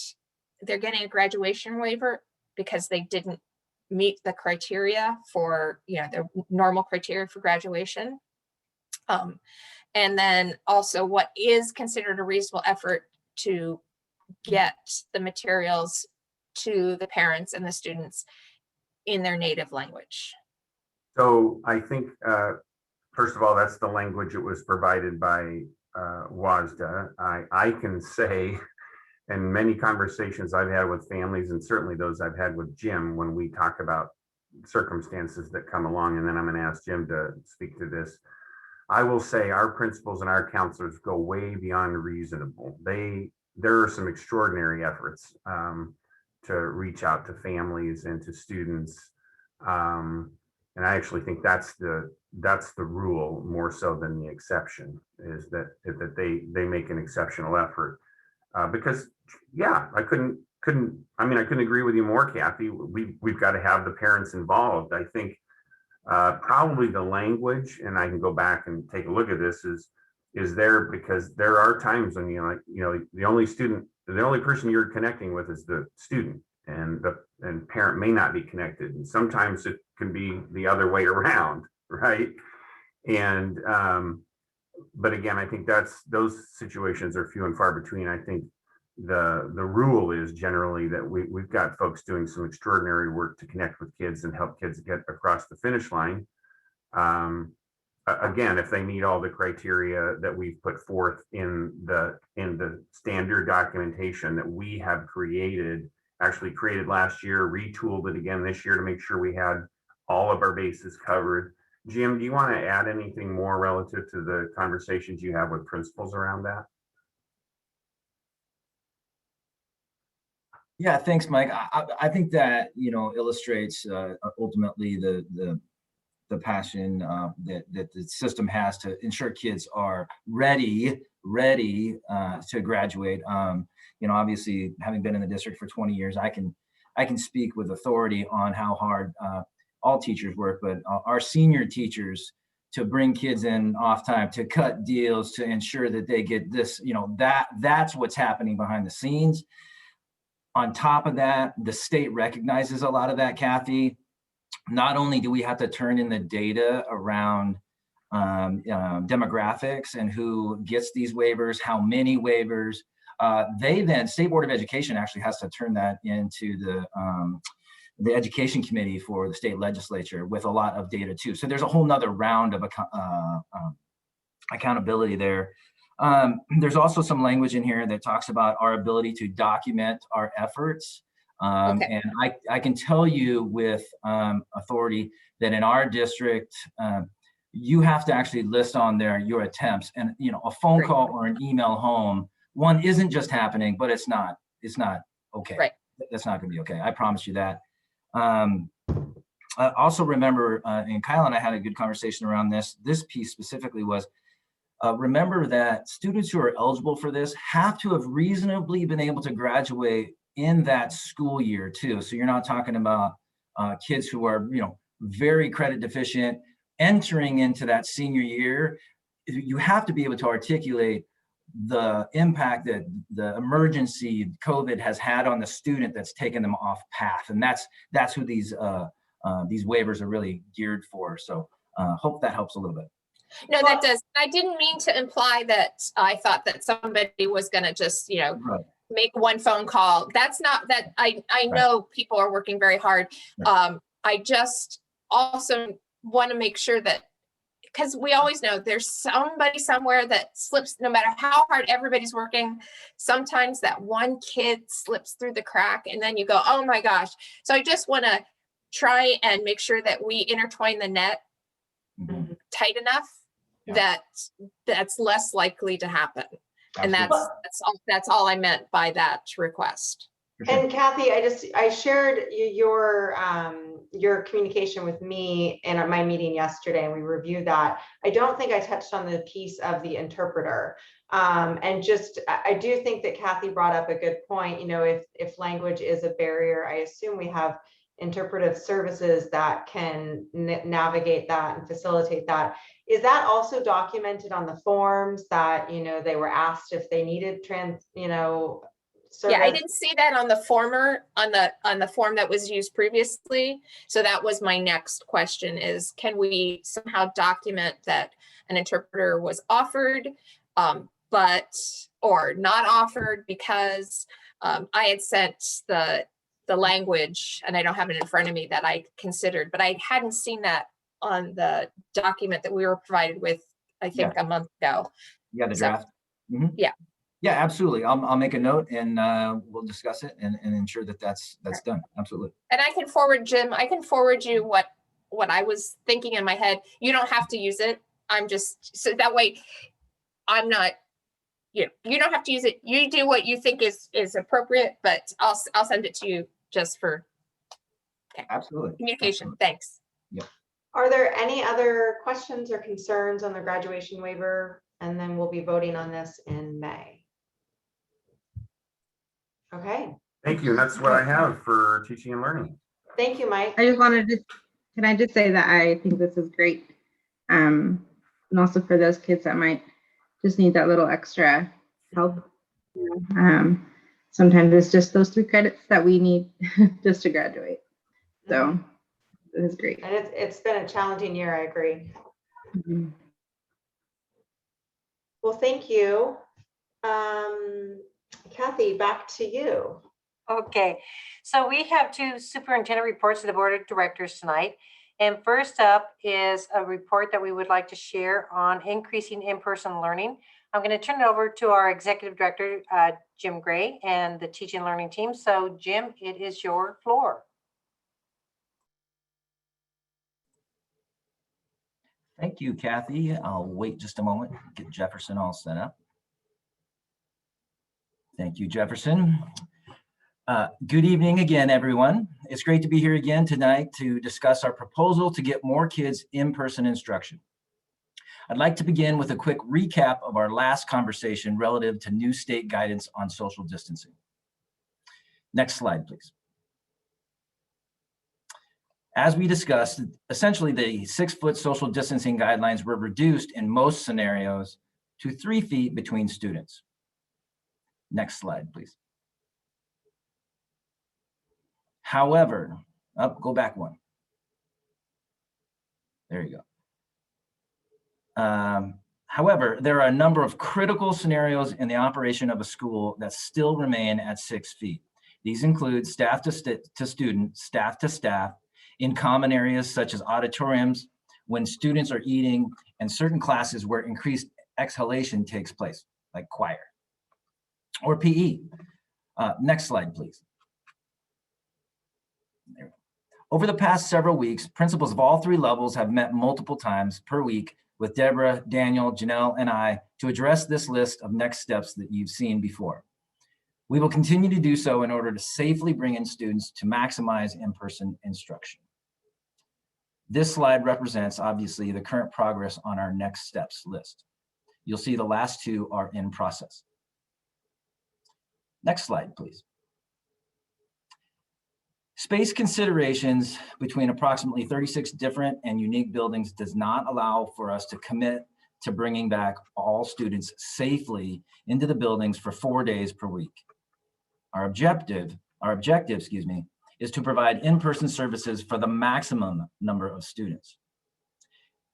they're getting a graduation waiver because they didn't meet the criteria for, you know, the normal criteria for graduation. And then also what is considered a reasonable effort to get the materials to the parents and the students in their native language. So I think, first of all, that's the language that was provided by WASDA. I can say, in many conversations I've had with families, and certainly those I've had with Jim, when we talk about circumstances that come along, and then I'm going to ask Jim to speak to this. I will say our principals and our counselors go way beyond reasonable. There are some extraordinary efforts to reach out to families and to students. And I actually think that's the rule more so than the exception, is that they make an exceptional effort. Because yeah, I couldn't agree with you more, Kathy. We've got to have the parents involved. I think probably the language, and I can go back and take a look at this, is there because there are times when the only person you're connecting with is the student, and parent may not be connected, and sometimes it can be the other way around, right? And but again, I think those situations are few and far between. I think the rule is generally that we've got folks doing some extraordinary work to connect with kids and help kids get across the finish line. Again, if they meet all the criteria that we've put forth in the standard documentation that we have actually created last year, retooled it again this year to make sure we had all of our bases covered. Jim, do you want to add anything more relative to the conversations you have with principals around that? Yeah, thanks, Mike. I think that, illustrates ultimately the passion that the system has to ensure kids are ready to graduate. Obviously, having been in the district for 20 years, I can speak with authority on how hard all teachers work, but our senior teachers, to bring kids in off time, to cut deals, to ensure that they get this, that's what's happening behind the scenes. On top of that, the state recognizes a lot of that, Kathy. Not only do we have to turn in the data around demographics and who gets these waivers, how many waivers. They then, State Board of Education actually has to turn that into the Education Committee for the state legislature with a lot of data too. So there's a whole nother round of accountability there. There's also some language in here that talks about our ability to document our efforts. And I can tell you with authority that in our district, you have to actually list on there your attempts, and a phone call or an email home. One isn't just happening, but it's not okay. Right. That's not going to be okay. I promise you that. I also remember, and Kyle and I had a good conversation around this. This piece specifically was, remember that students who are eligible for this have to have reasonably been able to graduate in that school year too. So you're not talking about kids who are, very credit deficient entering into that senior year. You have to be able to articulate the impact that the emergency COVID has had on the student that's taken them off path. And that's who these waivers are really geared for. So hope that helps a little bit. No, that does. I didn't mean to imply that I thought that somebody was going to just, Right. make one phone call. That's not that. I know people are working very hard. Right. I just also want to make sure that, because we always know there's somebody somewhere that slips, no matter how hard everybody's working, sometimes that one kid slips through the crack and then you go, oh my gosh. So I just want to try and make sure that we intertwine the net tight enough that that's less likely to happen. Absolutely. And that's all I meant by that request. And Kathy, I shared your communication with me in my meeting yesterday, and we reviewed that. I don't think I touched on the piece of the interpreter. And just, I do think that Kathy brought up a good point. If language is a barrier, I assume we have interpretive services that can navigate that and facilitate that. Is that also documented on the forms that, they were asked if they needed service? Yeah, I didn't see that on the on the form that was used previously. So that was my next question is, can we somehow document that an interpreter was offered, or not offered because I had sent the language, and I don't have it in front of me, that I considered, but I hadn't seen that on the document that we were provided with, I think a month ago. Yeah, the draft. Yeah. Yeah, absolutely. I'll make a note and we'll discuss it and ensure that that's done. Absolutely. And I can forward, Jim, you what I was thinking in my head. You don't have to use it. So that way I'm not, you don't have to use it. You do what you think is appropriate, but I'll send it to you just for absolutely communication. Absolutely. Thanks. Yeah. Are there any other questions or concerns on the graduation waiver? And then we'll be voting on this in May. Okay. Thank you. That's what I have for teaching and learning. Thank you, Mike. I just wanted to, can I just say that I think this is great. And also for those kids that might just need that little extra help. Sometimes it's just those 3 credits that we need just to graduate. So it is great. And it's been a challenging year, I agree. Well, thank you. Kathy, back to you. Okay, so we have 2 superintendent reports to the board of directors tonight. And first up is a report that we would like to share on increasing in-person learning. I'm going to turn it over to our executive director, Jim Gray, and the teaching and learning team. So Jim, it is your floor. Thank you, Kathy. I'll wait just a moment, get Jefferson all set up. Thank you, Jefferson. Good evening again, everyone. It's great to be here again tonight to discuss our proposal to get more kids in-person instruction. I'd like to begin with a quick recap of our last conversation relative to new state guidance on social distancing. Next slide, please. As we discussed, essentially the 6-foot social distancing guidelines were reduced in most scenarios to 3 feet between students. Next slide, please. However, go back one. There you go. However, there are a number of critical scenarios in the operation of a school that still remain at 6 feet. These include staff to student, staff to staff, in common areas such as auditoriums, when students are eating, and certain classes where increased exhalation takes place, like choir or PE. Next slide, please. Over the past several weeks, principals of all 3 levels have met multiple times per week with Deborah, Daniel, Janelle, and I to address this list of next steps that you've seen before. We will continue to do so in order to safely bring in students to maximize in-person instruction. This slide represents, obviously, the current progress on our next steps list. You'll see the last 2 are in process. Next slide, please. Space considerations between approximately 36 different and unique buildings does not allow for us to commit to bringing back all students safely into the buildings for 4 days per week. Our objective, is to provide in-person services for the maximum number of students.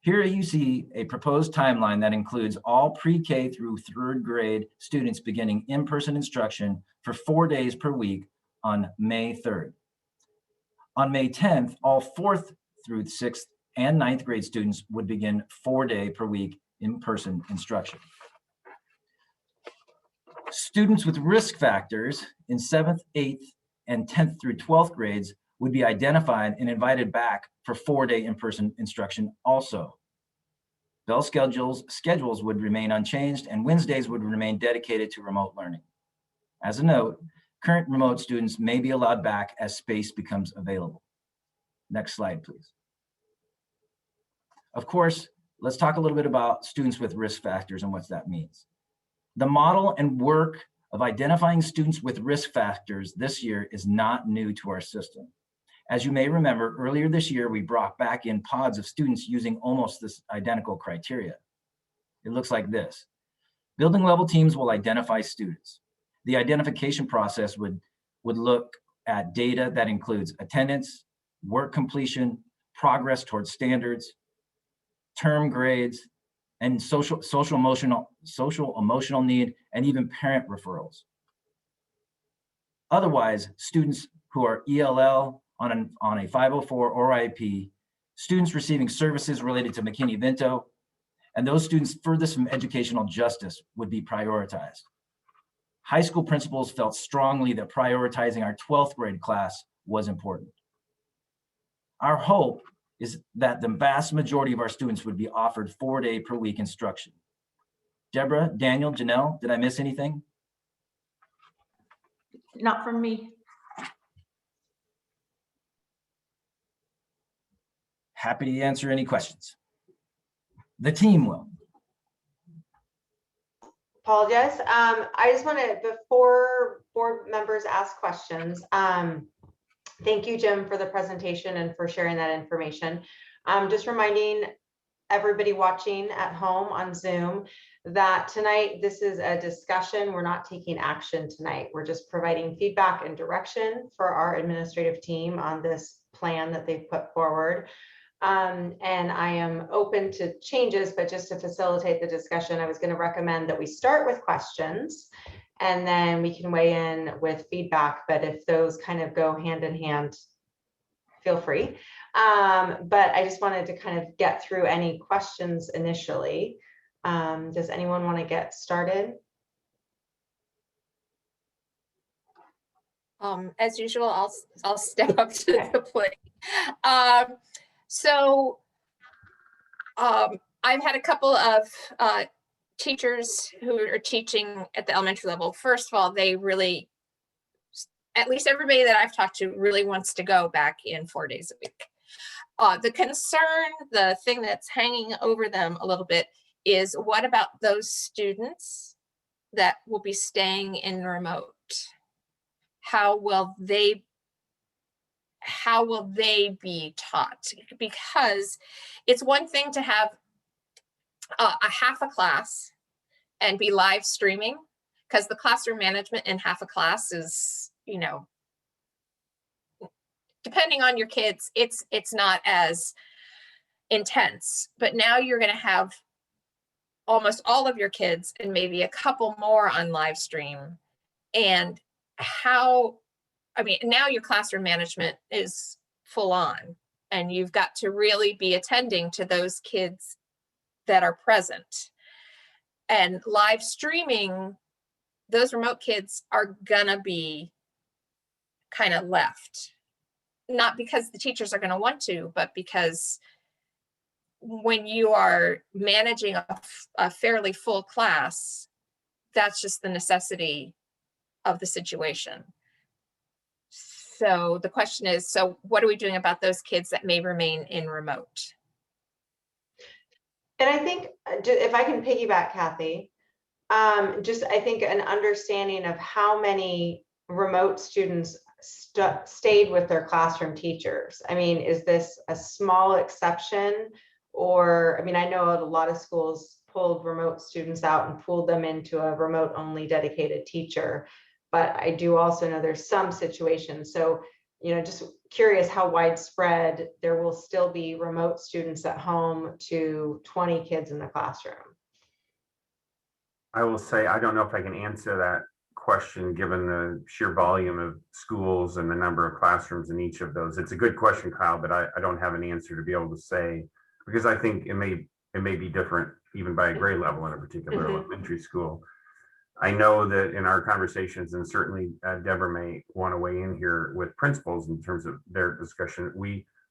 Here you see a proposed timeline that includes all pre-K through 3rd grade students beginning in-person instruction for 4 days per week on May 3rd. On May 10th, all 4th through 6th and 9th grade students would begin 4-day per week in-person instruction. Students with risk factors in 7th, 8th, and 10th through 12th grades would be identified and invited back for 4-day in-person instruction also. Bell schedules would remain unchanged, and Wednesdays would remain dedicated to remote learning. As a note, current remote students may be allowed back as space becomes available. Next slide, please. Of course, let's talk a little bit about students with risk factors and what that means. The model and work of identifying students with risk factors this year is not new to our system. As you may remember, earlier this year, we brought back in pods of students using almost this identical criteria. It looks like this. Building level teams will identify students. The identification process would look at data that includes attendance, work completion, progress towards standards, term grades, and social emotional need, and even parent referrals. Otherwise, students who are ELL on a 504 or IP, students receiving services related to McKinney-Vento, and those students furthest from educational justice would be prioritized. High school principals felt strongly that prioritizing our 12th grade class was important. Our hope is that the vast majority of our students would be offered 4-day per week instruction. Deborah, Daniel, Janelle, did I miss anything? Not from me. Happy to answer any questions. The team will. Apologize. I just want to, before board members ask questions, thank you, Jim, for the presentation and for sharing that information. Just reminding everybody watching at home on Zoom that tonight, this is a discussion. We're not taking action tonight. We're just providing feedback and direction for our administrative team on this plan that they've put forward. And I am open to changes, but just to facilitate the discussion, I was going to recommend that we start with questions and then we can weigh in with feedback. But if those kind of go hand in hand, feel free. But I just wanted to kind of get through any questions initially. Does anyone want to get started? As usual, I'll step up to the plate. I've had a couple of teachers who are teaching at the elementary level. First of all, they really, at least everybody that I've talked to really wants to go back in 4 days a week. The concern, the thing that's hanging over them a little bit is, what about those students that will be staying in remote? How will they be taught? Because it's one thing to have a half a class and be live streaming, because the classroom management in half a class is, you know, depending on your kids, it's not as intense. But now you're going to have almost all of your kids and maybe a couple more on live stream. And how, I mean, now your classroom management is full on, and you've got to really be attending to those kids that are present. And live streaming, those remote kids are gonna be kind of left. Not because the teachers are gonna want to, but because when you are managing a fairly full class, that's just the necessity of the situation. So the question is, so what are we doing about those kids that may remain in remote? And I think if I can piggyback, Kathy, just I think an understanding of how many remote students stayed with their classroom teachers. I mean, is this a small exception? Or, I mean, I know a lot of schools pulled remote students out and pulled them into a remote only dedicated teacher. But I do also know there's some situations. So, you know, just curious how widespread there will still be remote students at home to 20 kids in the classroom. I will say, I don't know if I can answer that question given the sheer volume of schools and the number of classrooms in each of those. It's a good question, Kyle, but I don't have an answer to be able to say, because I think it may be different even by a grade level in a particular elementary school. I know that in our conversations, and certainly Deborah may want to weigh in here with principals in terms of their discussion,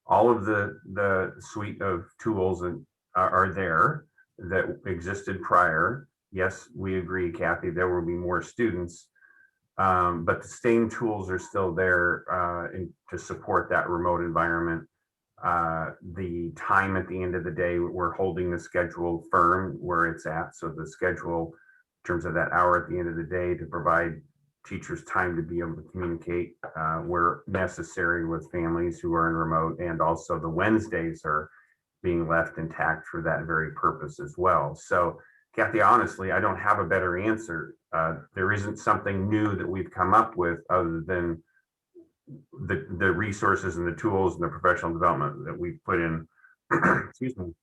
all of the suite of tools are there that existed prior. Yes, we agree, Kathy, there will be more students, but the same tools are still there to support that remote environment. The time at the end of the day, we're holding the schedule firm where it's at. So the schedule in terms of that hour at the end of the day to provide teachers time to be able to communicate where necessary with families who are in remote, and also the Wednesdays are being left intact for that very purpose as well. So Kathy, honestly, I don't have a better answer. There isn't something new that we've come up with other than the resources and the tools and the professional development that we've put in, excuse me,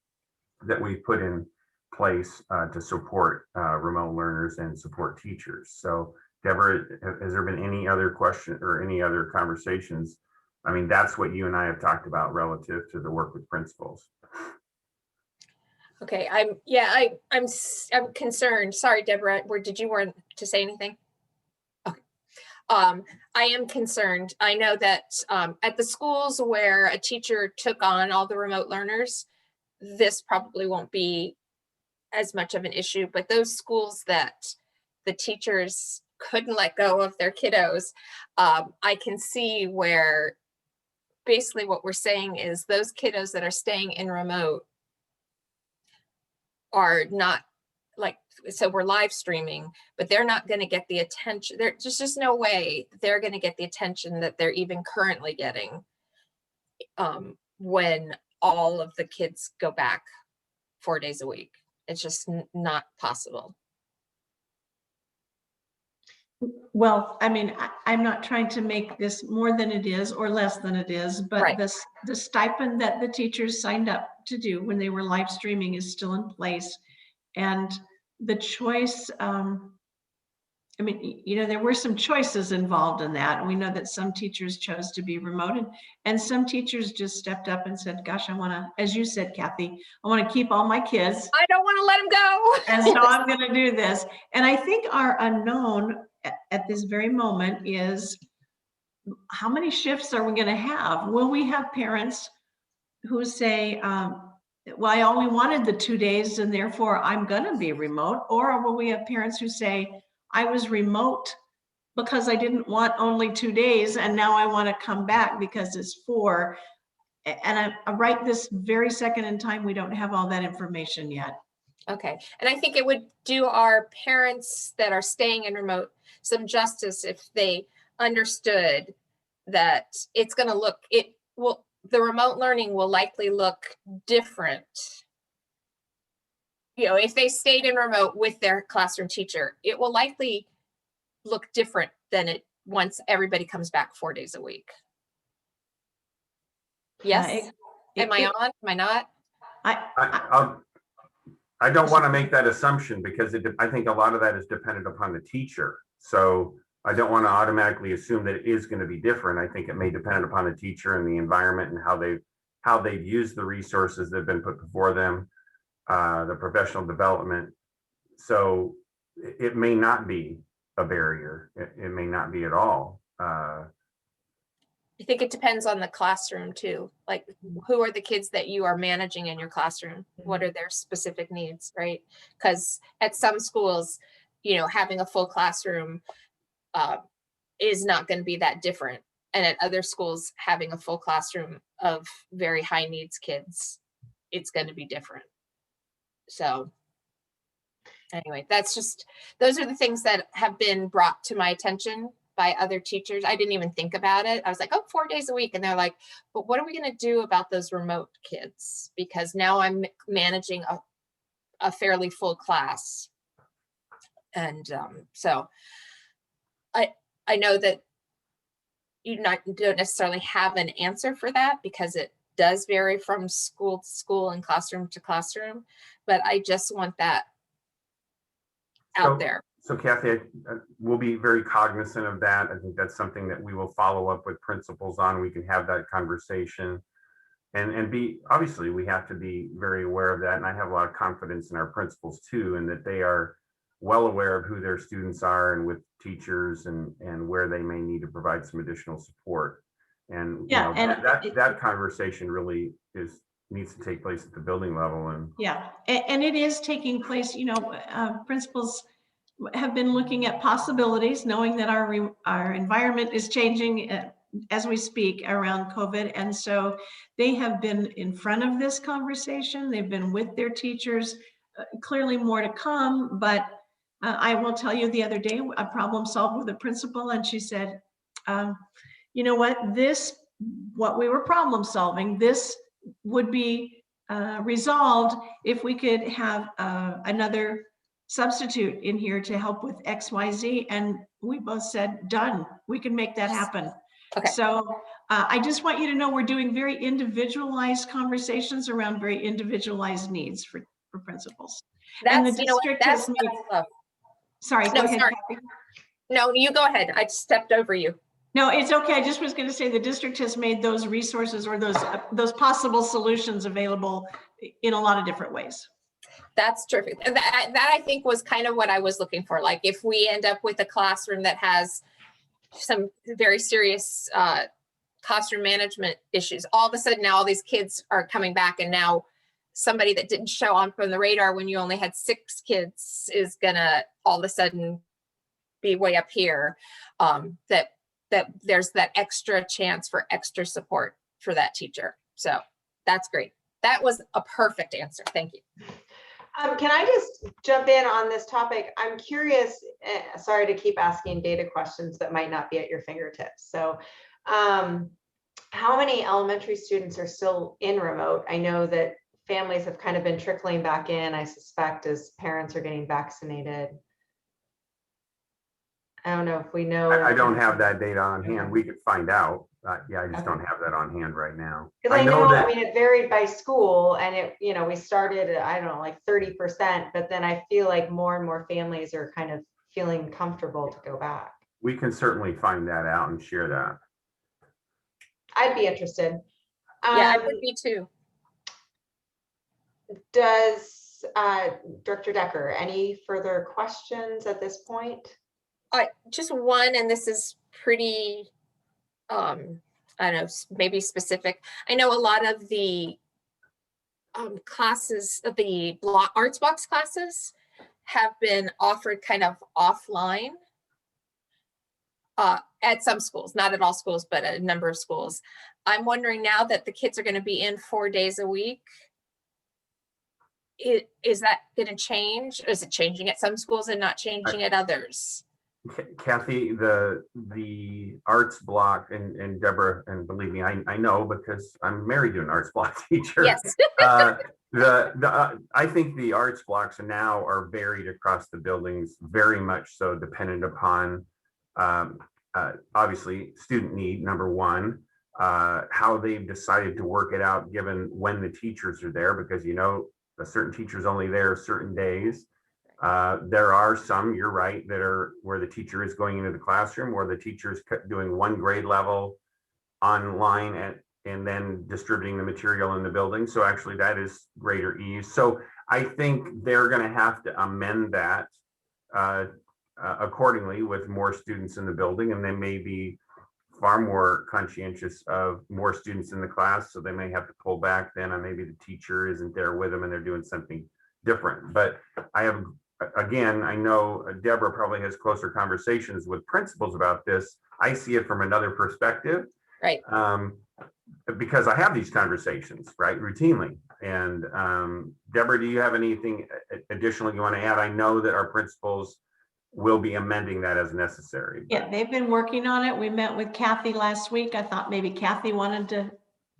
that we've put in place to support remote learners and support teachers. So Deborah, has there been any other question or any other conversations? I mean, that's what you and I have talked about relative to the work with principals. Okay, I'm concerned. Sorry, Deborah, did you want to say anything? Okay. I am concerned. I know that at the schools where a teacher took on all the remote learners, this probably won't be as much of an issue, but those schools that the teachers couldn't let go of their kiddos, I can see where basically what we're saying is those kiddos that are staying in remote are not like, so we're live streaming, but they're not going to get the attention. There's just no way they're going to get the attention that they're even currently getting when all of the kids go back 4 days a week. It's just not possible. Well, I mean, I'm not trying to make this more than it is or less than it is, but Right. the stipend that the teachers signed up to do when they were live streaming is still in place. And the choice, I mean, you know, there were some choices involved in that. We know that some teachers chose to be remote, and some teachers just stepped up and said, gosh, I want to, as you said, Kathy, I want to keep all my kids. I don't want to let them go. And so I'm going to do this. And I think our unknown at this very moment is how many shifts are we going to have? Will we have parents who say, well, I only wanted the 2 days and therefore I'm going to be remote? Or will we have parents who say, I was remote because I didn't want only 2 days and now I want to come back because it's 4. And I right this very second in time, we don't have all that information yet. Okay, and I think it would do our parents that are staying in remote some justice if they understood that it's going to look, the remote learning will likely look different. You know, if they stayed in remote with their classroom teacher, it will likely look different than it once everybody comes back 4 days a week. Yes? Am I on? Am I not? I don't want to make that assumption because I think a lot of that is dependent upon the teacher. So I don't want to automatically assume that it is going to be different. I think it may depend upon the teacher and the environment and how they've used the resources that have been put before them, the professional development. So it may not be a barrier. It may not be at all. I think it depends on the classroom too. Like, who are the kids that you are managing in your classroom? What are their specific needs, right? Because at some schools, you know, having a full classroom is not going to be that different. And at other schools, having a full classroom of very high needs kids, it's going to be different. So anyway, those are the things that have been brought to my attention by other teachers. I didn't even think about it. I was like, oh, 4 days a week. And they're like, but what are we going to do about those remote kids? Because now I'm managing a fairly full class. And so I know that you don't necessarily have an answer for that because it does vary from school to school and classroom to classroom, but I just want that out there. So Kathy, we'll be very cognizant of that. I think that's something that we will follow up with principals on. We can have that conversation and obviously we have to be very aware of that. And I have a lot of confidence in our principals too, and that they are well aware of who their students are and with teachers and where they may need to provide some additional support. And Yeah, you know, that conversation really needs to take place at the building level. And yeah, and it is taking place. You know, principals have been looking at possibilities, knowing that our environment is changing as we speak around COVID. And so they have been in front of this conversation. They've been with their teachers, clearly more to come. But I will tell you, the other day, a problem solved with a principal, and she said, you know what we were problem solving, this would be resolved if we could have another substitute in here to help with XYZ. And we both said, done, we can make that happen. Okay. So I just want you to know we're doing very individualized conversations around very individualized needs for principals. And the district has made, sorry, go ahead. Kathy. No, you go ahead. I stepped over you. No, it's okay. I just was going to say the district has made those resources or those possible solutions available in a lot of different ways. That's terrific. That I think was kind of what I was looking for. Like, if we end up with a classroom that has some very serious classroom management issues, all of a sudden now all these kids are coming back, and now somebody that didn't show on from the radar when you only had 6 kids is gonna all of a sudden be way up here. That there's that extra chance for extra support for that teacher. So that's great. That was a perfect answer. Thank you. Can I just jump in on this topic? I'm curious, sorry to keep asking data questions that might not be at your fingertips. So how many elementary students are still in remote? I know that families have kind of been trickling back in, I suspect, as parents are getting vaccinated. I don't know if we know. I don't have that data on hand. We could find out. Yeah, I just don't have that on hand right now. Because I know that, I mean, it varied by school, and it, you know, we started at, I don't know, like 30%, but then I feel like more and more families are kind of feeling comfortable to go back. We can certainly find that out and share that. I'd be interested. Yeah, I would be too. Does Director Decker, any further questions at this point? Just one, and this is pretty, I don't know, maybe specific. I know a lot of the classes, the arts box classes have been offered kind of offline at some schools, not at all schools, but at a number of schools. I'm wondering, now that the kids are going to be in 4 days a week, is that going to change? Is it changing at some schools and not changing at others? Kathy, the arts block, and Deborah, and believe me, I know because I'm married to an arts block teacher. Yes. I think the arts blocks now are varied across the buildings, very much so, dependent upon obviously student need, number one, how they've decided to work it out given when the teachers are there, because you know a certain teacher's only there certain days. There are some, you're right, that are where the teacher is going into the classroom, where the teacher is doing one grade level online and then distributing the material in the building. So actually that is greater ease. So I think they're going to have to amend that accordingly with more students in the building, and they may be far more conscientious of more students in the class. So they may have to pull back then, and maybe the teacher isn't there with them and they're doing something different. But I have, again, I know Deborah probably has closer conversations with principals about this. I see it from another perspective. Right. Because I have these conversations, right, routinely. And Deborah, do you have anything additional you want to add? I know that our principals will be amending that as necessary. Yeah, they've been working on it. We met with Kathy last week. I thought maybe Kathy wanted to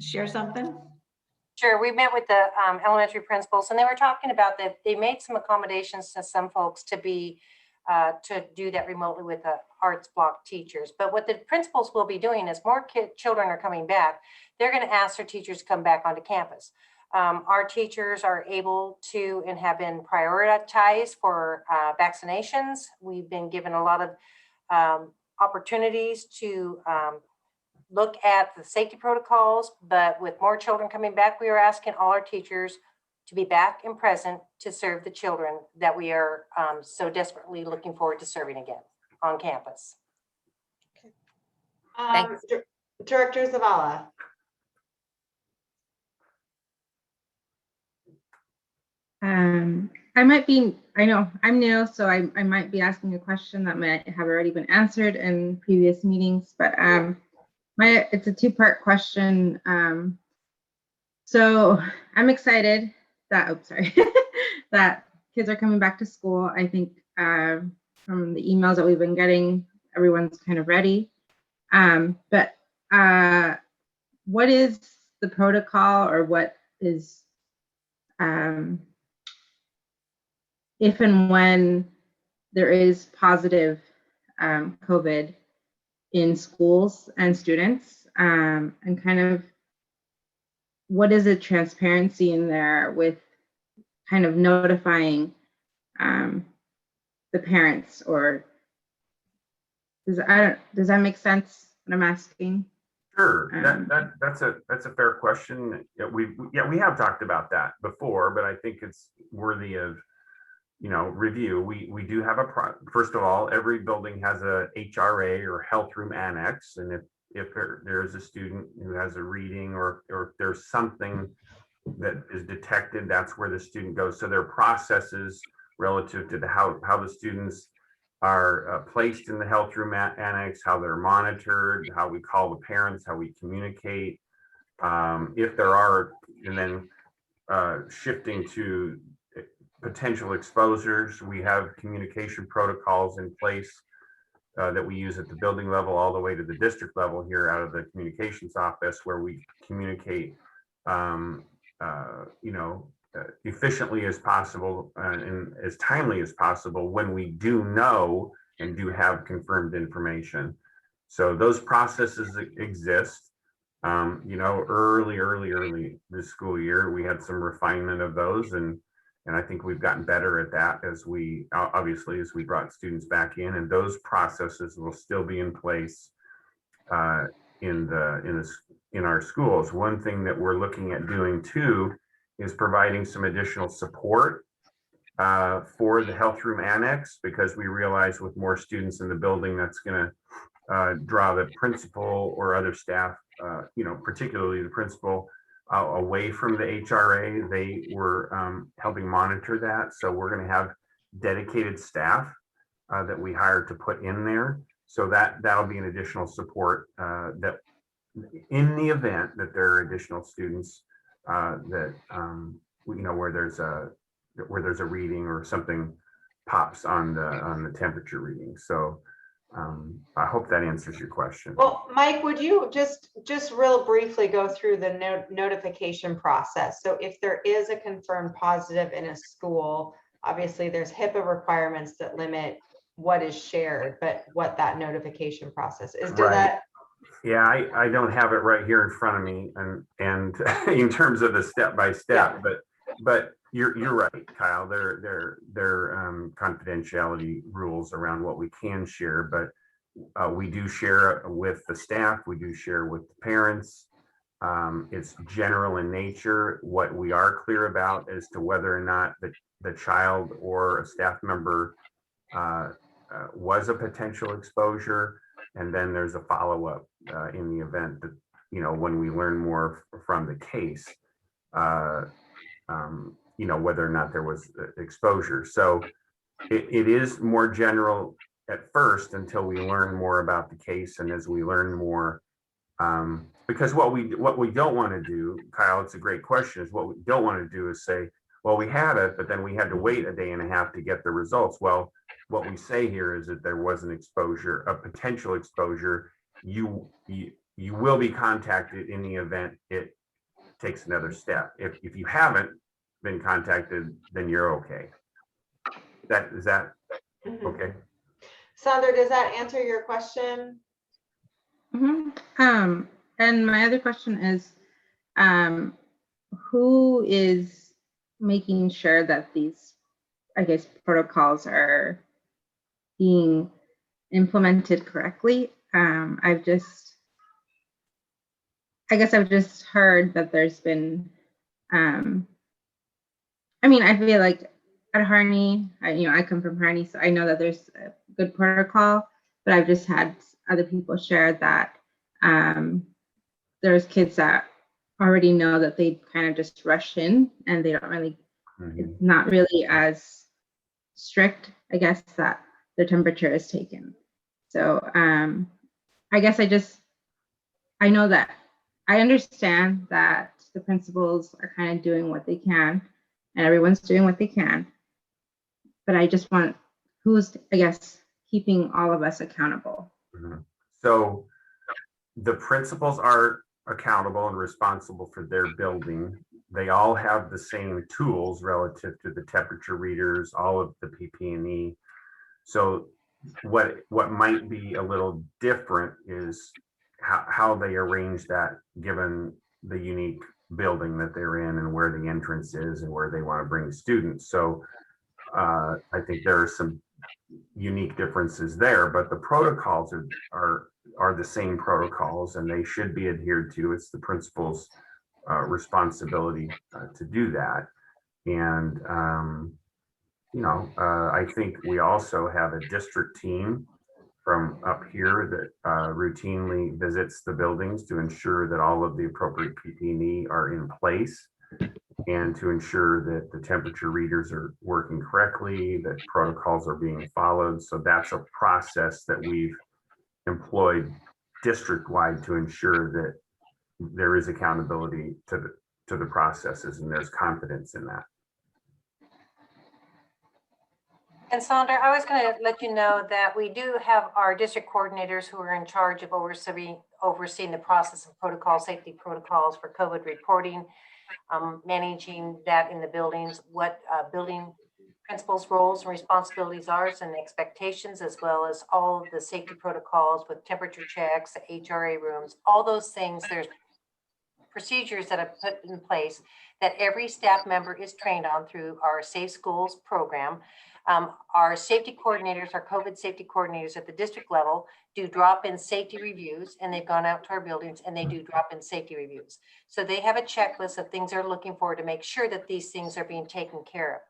share something. Sure, we met with the elementary principals, and they were talking about that they made some accommodations to some folks to be to do that remotely with the arts block teachers. But what the principals will be doing is more children are coming back. They're going to ask their teachers to come back onto campus. Our teachers are able to and have been prioritized for vaccinations. We've been given a lot of opportunities to look at the safety protocols, but with more children coming back, we are asking all our teachers to be back and present to serve the children that we are so desperately looking forward to serving again on campus. Director Zavala. I know I'm new, so I might be asking a question that might have already been answered in previous meetings, but it's a two-part question. So I'm excited that, that kids are coming back to school. I think from the emails that we've been getting, everyone's kind of ready. But what is the protocol, or what is, if and when there is positive COVID in schools and students, and kind of what is the transparency in there with kind of notifying the parents, or does that make sense what I'm asking? Sure, that's a fair question. We have talked about that before, but I think it's worthy of review. We do have first of all, every building has a HRA or health room annex, and if there's a student who has a reading or if there's something that is detected, that's where the student goes. So there are processes relative to how the students are placed in the health room annex, how they're monitored, how we call the parents, how we communicate, if there are, and then shifting to potential exposures. We have communication protocols in place that we use at the building level all the way to the district level here out of the communications office, where we communicate efficiently as possible and as timely as possible when we do know and do have confirmed information. So those processes exist. Early this school year, we had some refinement of those, and I think we've gotten better at that as we brought students back in, and those processes will still be in place in our schools. One thing that we're looking at doing too is providing some additional support for the health room annex, because we realize with more students in the building, that's going to draw the principal or other staff, particularly the principal, away from the HRA. They were helping monitor that. So we're going to have dedicated staff that we hired to put in there. So that'll be an additional support that in the event that there are additional students that where there's a reading or something pops on the temperature reading. So I hope that answers your question. Well, Mike, would you just real briefly go through the notification process? So if there is a confirmed positive in a school, obviously there's HIPAA requirements that limit what is shared, but what that notification process is. Yeah, I don't have it right here in front of me, and in terms of the step by step, but You're right, Kyle. There confidentiality rules around what we can share, but we do share with the staff. We do share with the parents. It's general in nature. What we are clear about as to whether or not the child or a staff member was a potential exposure, and then there's a follow-up in the event that, you know, when we learn more from the case, you know, whether or not there was exposure. So it is more general at first until we learn more about the case, and as we learn more, because what we don't want to do, Kyle, it's a great question, is what we don't want to do is say, well, we had it, but then we had to wait a day and a half to get the results. Well, what we say here is that there was an exposure, a potential exposure. You will be contacted in the event it takes another step. If you haven't been contacted, then you're okay. Is that okay? Sandra, does that answer your question? And my other question is, who is making sure that these, I guess, protocols are being implemented correctly? I've just heard that there's been, I mean, I feel like at Harney, I come from Harney, so I know that there's a good protocol, but I've just had other people share that there's kids that already know that they kind of just rush in and they don't really, it's not really as strict, I guess, that their temperature is taken. So I guess I know that I understand that the principals are kind of doing what they can and everyone's doing what they can, but I just want who's, I guess, keeping all of us accountable. So the principals are accountable and responsible for their building. They all have the same tools relative to the temperature readers, all of the PP&E. So what might be a little different is how they arrange that given the unique building that they're in and where the entrance is and where they want to bring students. So I think there are some unique differences there, but the protocols are the same protocols and they should be adhered to. It's the principal's responsibility to do that. And you know, I think we also have a district team from up here that routinely visits the buildings to ensure that all of the appropriate PP&E are in place and to ensure that the temperature readers are working correctly, that protocols are being followed. So that's a process that we've employed district-wide to ensure that there is accountability to the processes and there's confidence in that. And Sandra, I was going to let you know that we do have our district coordinators who are in charge of overseeing the process of protocol, safety protocols for COVID reporting, managing that in the buildings, what building principals' roles and responsibilities are and expectations, as well as all of the safety protocols with temperature checks, the HRA rooms, all those things. There's procedures that are put in place that every staff member is trained on through our Safe Schools program. Our safety coordinators, our COVID safety coordinators at the district level do drop-in safety reviews, and they've gone out to our buildings and they do drop-in safety reviews. So they have a checklist of things they're looking for to make sure that these things are being taken care of.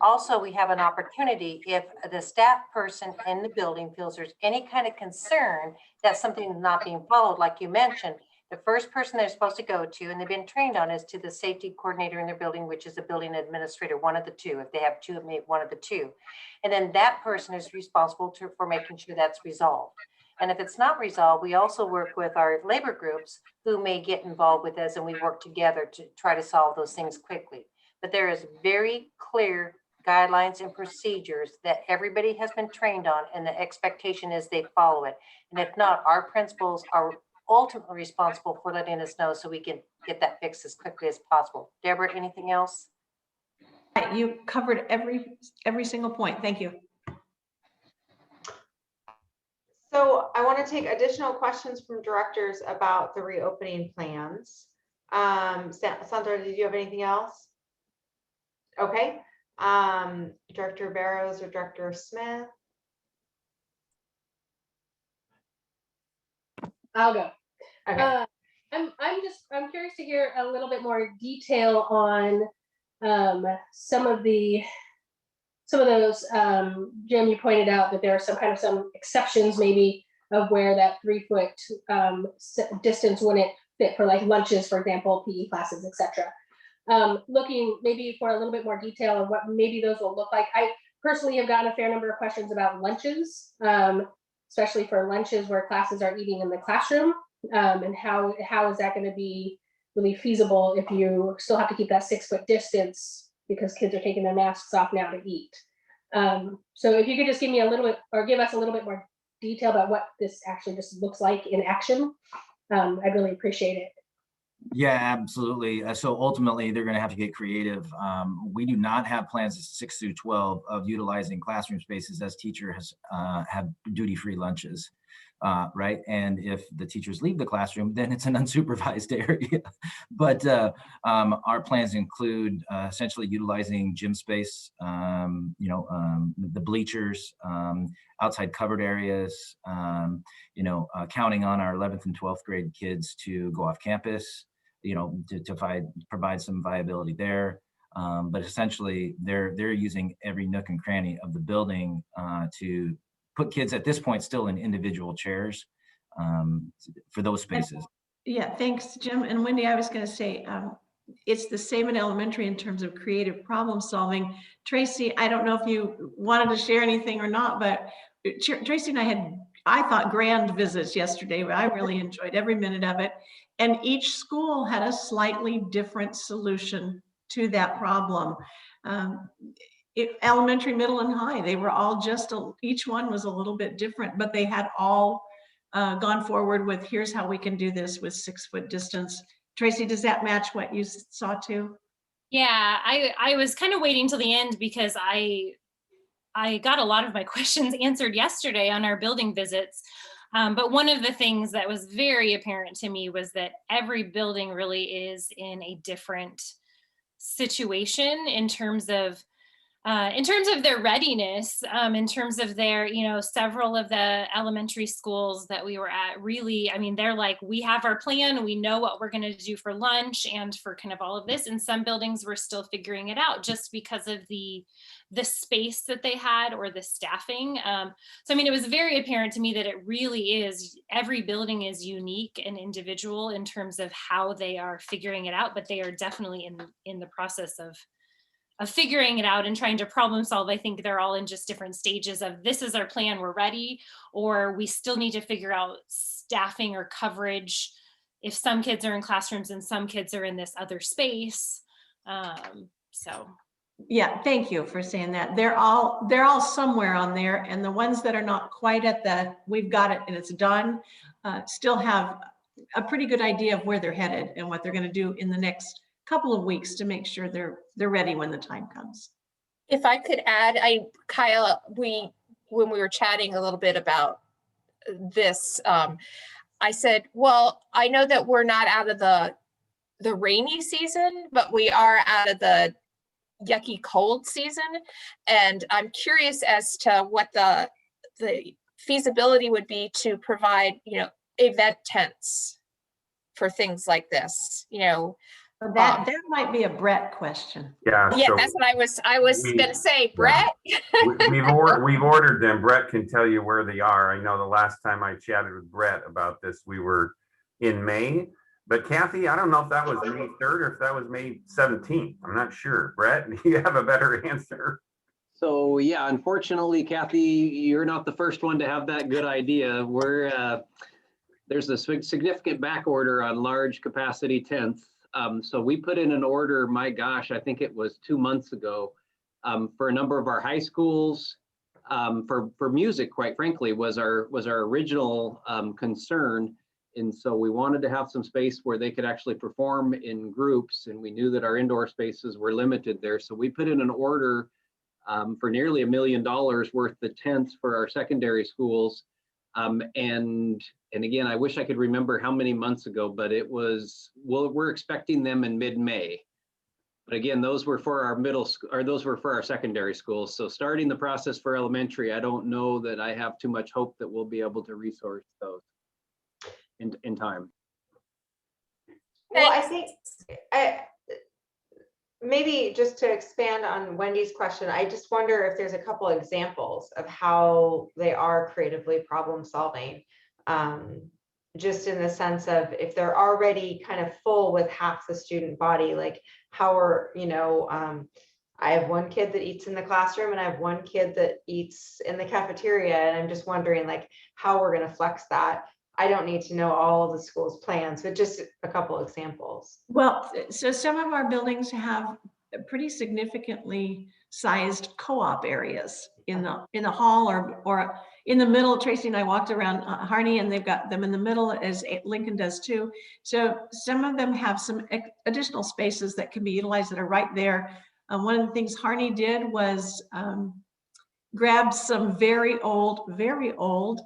Also, we have an opportunity if the staff person in the building feels there's any kind of concern that something is not being followed, like you mentioned, the first person they're supposed to go to, and they've been trained on, is to the safety coordinator in their building, which is the building administrator, one of the two. If they have two, one of the two. And then that person is responsible for making sure that's resolved. And if it's not resolved, we also work with our labor groups who may get involved with us, and we work together to try to solve those things quickly. But there is very clear guidelines and procedures that everybody has been trained on, and the expectation is they follow it. And if not, our principals are ultimately responsible for letting us know so we can get that fixed as quickly as possible. Deborah, anything else? You covered every single point. Thank you. So I want to take additional questions from directors about the reopening plans. Sandra, did you have anything else? Okay. Director Barrows or Director Smith? I'll go. Okay. I'm curious to hear a little bit more detail on some of those, Jim, you pointed out that there are some exceptions maybe of where that 3-foot distance wouldn't fit for like lunches, for example, PE classes, etc. Looking maybe for a little bit more detail of what maybe those will look like. I personally have gotten a fair number of questions about lunches, especially for lunches where classes are eating in the classroom, and how is that going to be really feasible if you still have to keep that 6-foot distance because kids are taking their masks off now to eat. So if you could just give me a little bit, or give us a little bit more detail about what this actually just looks like in action, I'd really appreciate it. Yeah, absolutely. So ultimately, they're going to have to get creative. We do not have plans 6 through 12 of utilizing classroom spaces as teachers have duty-free lunches, right? And if the teachers leave the classroom, then it's an unsupervised area. But our plans include essentially utilizing gym space, the bleachers, outside covered areas, counting on our 11th and 12th grade kids to go off campus, to provide some viability there. But essentially, they're using every nook and cranny of the building to put kids at this point still in individual chairs for those spaces. Yeah, thanks, Jim. And Wendy, I was going to say, it's the same in elementary in terms of creative problem solving. Tracy, I don't know if you wanted to share anything or not, but Tracy and I had, I thought, grand visits yesterday. I really enjoyed every minute of it. And each school had a slightly different solution to that problem. Elementary, middle, and high, they were all each one was a little bit different, but they had all gone forward with, here's how we can do this with 6-foot distance. Tracy, does that match what you saw too? Yeah, I was kind of waiting till the end because I got a lot of my questions answered yesterday on our building visits. But one of the things that was very apparent to me was that every building really is in a different situation in terms of their readiness, in terms of their, several of the elementary schools that we were at really, I mean, they're like, we have our plan, we know what we're going to do for lunch and for kind of all of this. And some buildings were still figuring it out just because of the space that they had or the staffing. So, I mean, it was very apparent to me that it really is, every building is unique and individual in terms of how they are figuring it out, but they are definitely in the process of figuring it out and trying to problem solve. I think they're all in just different stages of, this is our plan, we're ready, or we still need to figure out staffing or coverage if some kids are in classrooms and some kids are in this other space. So. Yeah, thank you for saying that. They're all somewhere on there, and the ones that are not quite at the, we've got it and it's done, still have a pretty good idea of where they're headed and what they're going to do in the next couple of weeks to make sure they're ready when the time comes. If I could add, Kyle, when we were chatting a little bit about this, I said, well, I know that we're not out of the rainy season, but we are out of the yucky cold season. And I'm curious as to what the feasibility would be to provide, event tents for things like this, That might be a Brett question. Yeah. Yeah, so that's what I was going to say, Brett. We've ordered them. Brett can tell you where they are. I know the last time I chatted with Brett about this, we were in May. But Kathy, I don't know if that was May 3rd or if that was May 17th. I'm not sure. Brett, do you have a better answer? So yeah, unfortunately, Kathy, you're not the first one to have that good idea. There's a significant back order on large capacity tents. So we put in an order, my gosh, I think it was 2 months ago, for a number of our high schools. For music, quite frankly, was our original concern. And so we wanted to have some space where they could actually perform in groups, and we knew that our indoor spaces were limited there. So we put in an order for nearly $1 million worth of tents for our secondary schools. And again, I wish I could remember how many months ago, but it was, well, we're expecting them in mid-May. But again, those were for our middle school, or those were for our secondary schools. So starting the process for elementary, I don't know that I have too much hope that we'll be able to resource those in time. Well, I think maybe just to expand on Wendy's question, I just wonder if there's a couple examples of how they are creatively problem solving. Just in the sense of if they're already kind of full with half the student body, like how are, I have one kid that eats in the classroom and I have one kid that eats in the cafeteria. And I'm just wondering like how we're going to flex that. I don't need to know all of the school's plans, but just a couple examples. Well, so some of our buildings have pretty significantly sized co-op areas in the hall or in the middle. Tracy and I walked around Harney and they've got them in the middle, as Lincoln does too. So some of them have some additional spaces that can be utilized that are right there. One of the things Harney did was grab some very old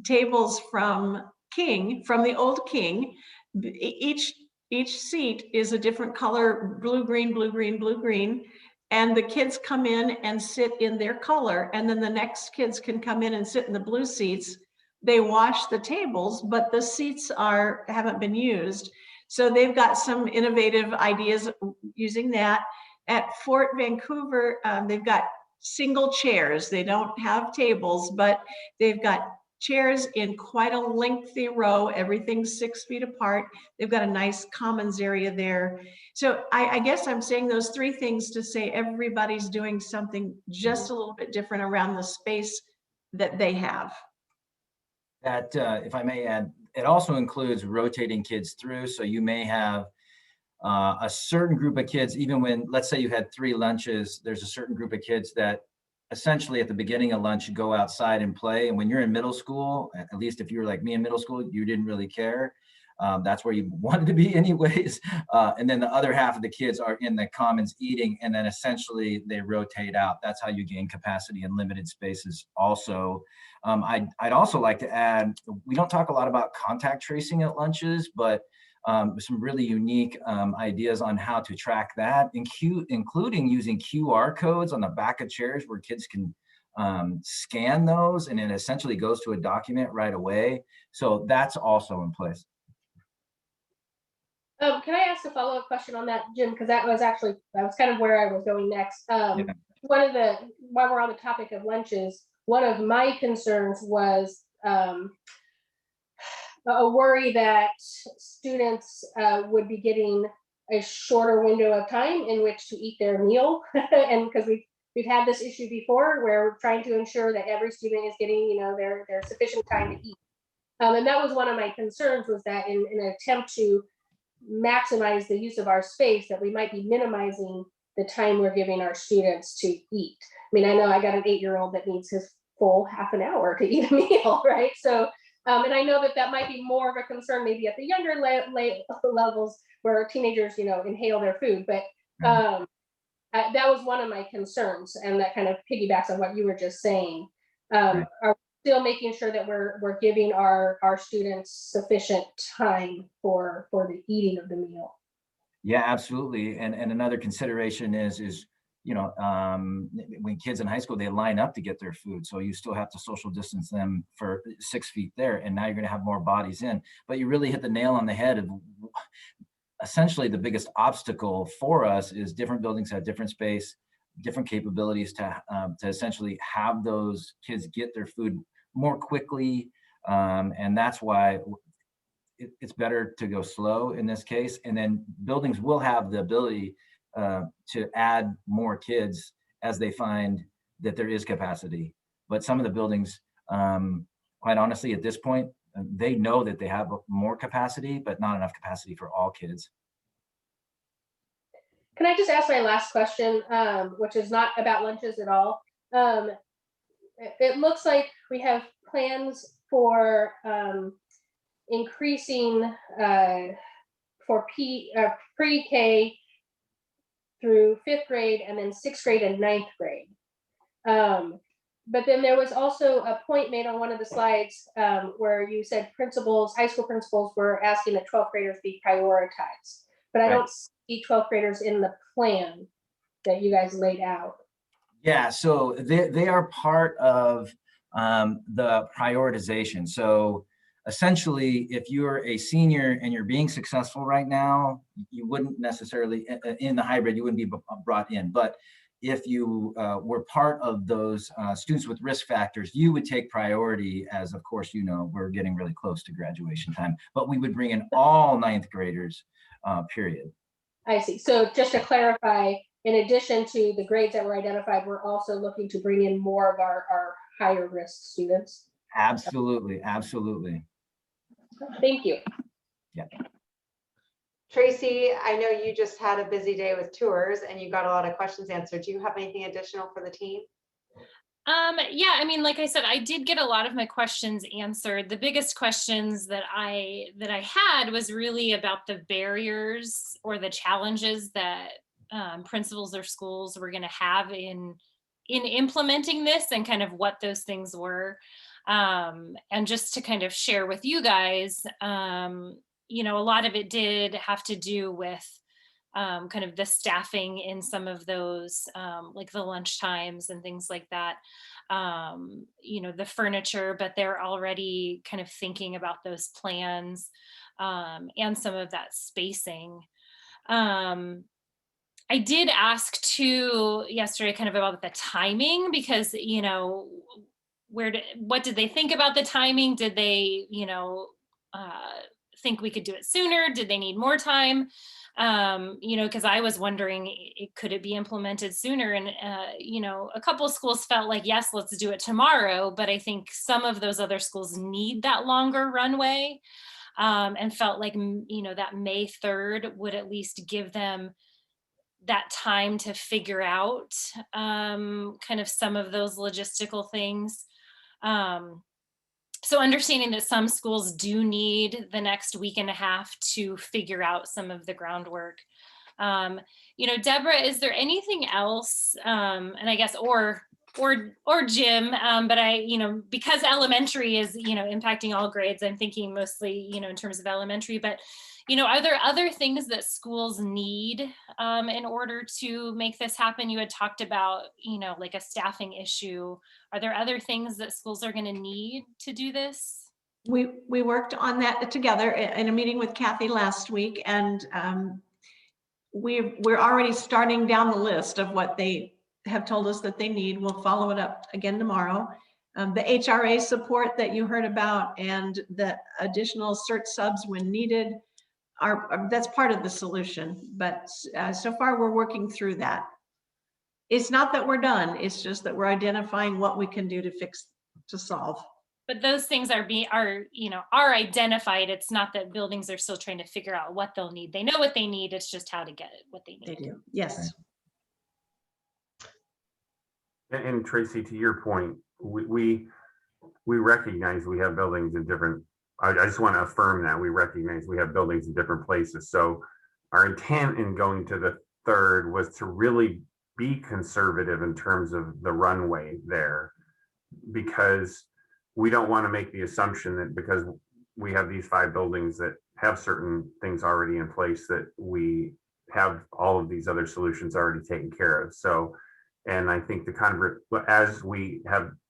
tables from the old King. Each seat is a different color, blue, green, blue, green, blue, green. And the kids come in and sit in their color. And then the next kids can come in and sit in the blue seats. They wash the tables, but the seats haven't been used. So they've got some innovative ideas using that. At Fort Vancouver, they've got single chairs. They don't have tables, but they've got chairs in quite a lengthy row. Everything's 6 feet apart. They've got a nice commons area there. So I guess I'm saying those three things to say everybody's doing something just a little bit different around the space that they have. That, if I may add, it also includes rotating kids through. So you may have a certain group of kids, even when, let's say you had 3 lunches, there's a certain group of kids that essentially at the beginning of lunch, you go outside and play. And when you're in middle school, at least if you were like me in middle school, you didn't really care. That's where you wanted to be anyways. And then the other half of the kids are in the commons eating, and then essentially they rotate out. That's how you gain capacity in limited spaces also. I'd also like to add, we don't talk a lot about contact tracing at lunches, but some really unique ideas on how to track that, including using QR codes on the back of chairs where kids can scan those, and it essentially goes to a document right away. So that's also in place. Can I ask a follow-up question on that, Jim? Because that was kind of where I was going next. Yeah. While we're on the topic of lunches, one of my concerns was a worry that students would be getting a shorter window of time in which to eat their meal. And because we've had this issue before where we're trying to ensure that every student is getting, their sufficient time to eat. And that was one of my concerns, was that in an attempt to maximize the use of our space, that we might be minimizing the time we're giving our students to eat. I mean, I know I got an 8-year-old that needs his full half an hour to eat a meal, right? So, and I know that might be more of a concern maybe at the younger levels where teenagers, inhale their food. But that was one of my concerns, and that kind of piggybacks on what you were just saying. Are we still making sure that we're giving our students sufficient time for the eating of the meal? Yeah, absolutely. And another consideration is when kids in high school, they line up to get their food. So you still have to social distance them for 6 feet there. And now you're going to have more bodies in. But you really hit the nail on the head of essentially the biggest obstacle for us is different buildings have different space, different capabilities to essentially have those kids get their food more quickly. And that's why it's better to go slow in this case. And then buildings will have the ability to add more kids as they find that there is capacity. But some of the buildings, quite honestly, at this point, they know that they have more capacity, but not enough capacity for all kids. Can I just ask my last question, which is not about lunches at all? It looks like we have plans for increasing for pre-K through 5th grade, and then 6th grade and 9th grade. But then there was also a point made on one of the slides where you said high school principals were asking that 12th graders be prioritized. But I don't see see 12th graders in the plan that you guys laid out? Yeah, so they are part of the prioritization. So essentially, if you're a senior and you're being successful right now, you wouldn't necessarily, in the hybrid, you wouldn't be brought in. But if you were part of those students with risk factors, you would take priority, as of course, you know, we're getting really close to graduation time, but we would bring in all 9th graders, period. I see. So just to clarify, in addition to the grades that were identified, we're also looking to bring in more of our higher risk students. Absolutely, absolutely. Thank you. Yeah. Tracy, I know you just had a busy day with tours and you got a lot of questions answered. Do you have anything additional for the team? Yeah, I mean, like I said, I did get a lot of my questions answered. The biggest questions that I had was really about the barriers or the challenges that principals or schools were going to have in implementing this, and kind of what those things were. And just to kind of share with you guys, you know, a lot of it did have to do with kind of the staffing in some of those, like the lunch times and things like that, you know, the furniture, but they're already kind of thinking about those plans, and some of that spacing. I did ask too yesterday kind of about the timing, because, you know, what did they think about the timing? Did they, you know, think we could do it sooner? Did they need more time? You know, because I was wondering, could it be implemented sooner? And, you know, a couple of schools felt like, yes, let's do it tomorrow. But I think some of those other schools need that longer runway, and felt like, you know, that May 3rd would at least give them that time to figure out kind of some of those logistical things. So understanding that some schools do need the next week and a half to figure out some of the groundwork. You know, Deborah, is there anything else, and I guess, or Jim, but you know, because elementary is, you know, impacting all grades, I'm thinking mostly, you know, in terms of elementary, but, you know, are there other things that schools need in order to make this happen? You had talked about, you know, like a staffing issue. Are there other things that schools are going to need to do this? We worked on that together in a meeting with Kathy last week, and we're already starting down the list of what they have told us that they need. We'll follow it up again tomorrow. The HRA support that you heard about and the additional cert subs when needed that's part of the solution. But so far we're working through that. It's not that we're done. It's just that we're identifying what we can do to solve. But those things are identified. It's not that buildings are still trying to figure out what they'll need. They know what they need. It's just how to get it, what they need. They do. Yes. And Tracy, to your point, we recognize we have buildings in different, I just want to affirm that we recognize we have buildings in different places. So our intent in going to the 3rd was to really be conservative in terms of the runway there, because we don't want to make the assumption that because we have these 5 buildings that have certain things already in place that we have all of these other solutions already taken care of. So, and I think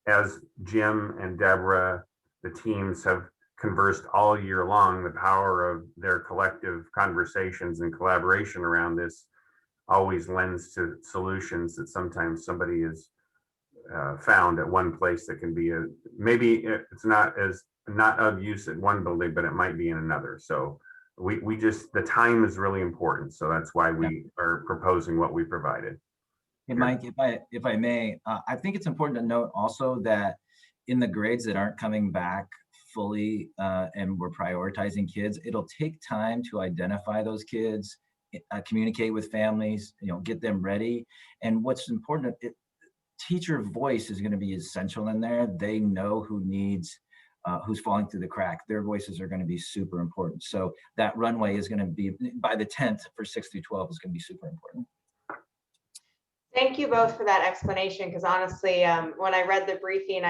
as Jim and Deborah, the teams have conversed all year long, the power of their collective conversations and collaboration around this always lends to solutions that sometimes somebody is found at one place that can be maybe it's not of use at one building, but it might be in another. So we just, the time is really important. So that's why we are proposing what we provided. Hey, Mike, if I may, I think it's important to note also that in the grades that aren't coming back fully and we're prioritizing kids, it'll take time to identify those kids, communicate with families, you know, get them ready. And what's important, teacher voice is going to be essential in there. They know who needs, who's falling through the crack. Their voices are going to be super important. So that runway is going to be, by the 10th for 6 through 12 is going to be super important. Thank you both for that explanation, because honestly, when I read the briefing,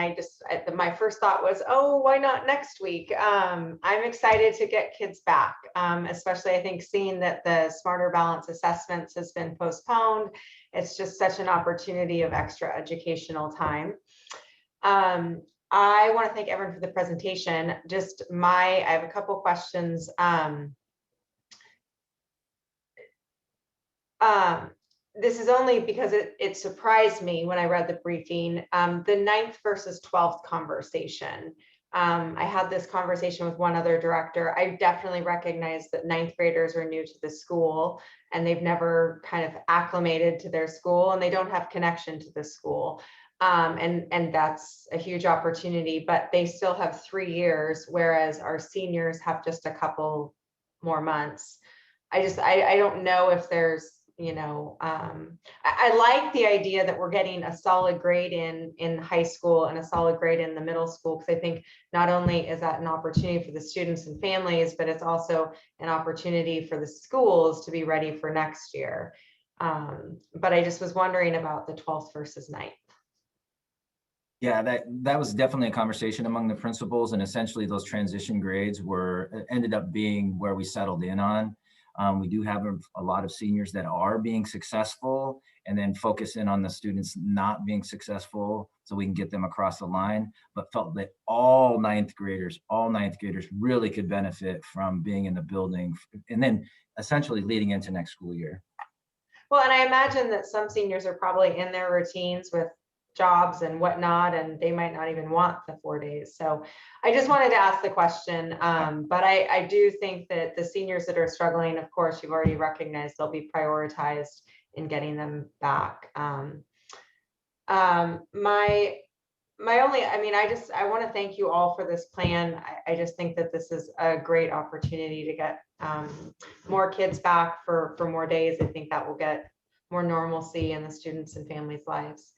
my first thought was, oh, why not next week? I'm excited to get kids back, especially I think seeing that the Smarter Balance assessments has been postponed. It's just such an opportunity of extra educational time. I want to thank everyone for the presentation. I have a couple questions. This is only because it surprised me when I read the briefing, the 9th versus 12th conversation. I had this conversation with one other director. I definitely recognize that 9th graders are new to the school and they've never kind of acclimated to their school and they don't have connection to the school. And that's a huge opportunity, but they still have 3 years, whereas our seniors have just a couple more months. I don't know if there's, I like the idea that we're getting a solid grade in high school and a solid grade in the middle school, because I think not only is that an opportunity for the students and families, but it's also an opportunity for the schools to be ready for next year. But I just was wondering about the 12th versus 9th. Yeah, that was definitely a conversation among the principals, and essentially those transition grades ended up being where we settled in on. We do have a lot of seniors that are being successful, and then focus in on the students not being successful so we can get them across the line, but felt that all ninth graders really could benefit from being in the building and then essentially leading into next school year. Well, and I imagine that some seniors are probably in their routines with jobs and whatnot, and they might not even want the 4 days. So I just wanted to ask the question. But I do think that the seniors that are struggling, of course, you've already recognized they'll be prioritized in getting them back. I want to thank you all for this plan. I just think that this is a great opportunity to get more kids back for more days. I think that will get more normalcy in the students and families' lives.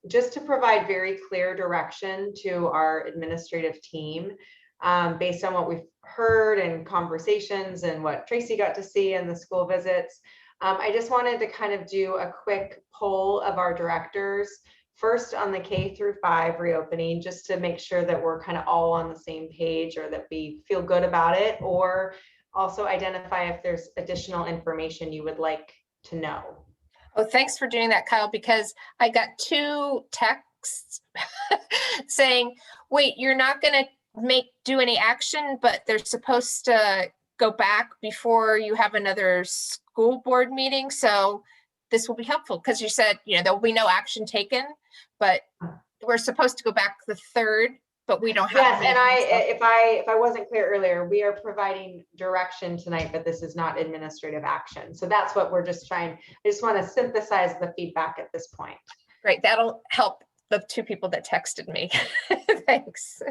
Just to provide very clear direction to our administrative team, based on what we've heard in conversations and what Tracy got to see in the school visits, I just wanted to kind of do a quick poll of our directors, first on the K through 5 reopening, just to make sure that we're kind of all on the same page or that we feel good about it, or also identify if there's additional information you would like to know. Oh, thanks for doing that, Kyle, because I got 2 texts saying, wait, you're not going to do any action, but they're supposed to go back before you have another school board meeting. So this will be helpful because you said, there will be no action taken, but we're supposed to go back the 3rd, but we don't have. Yes, and if I wasn't clear earlier, we are providing direction tonight, but this is not administrative action. So that's what we're just trying. I just want to synthesize the feedback at this point. Great, that'll help the 2 people that texted me. Thanks.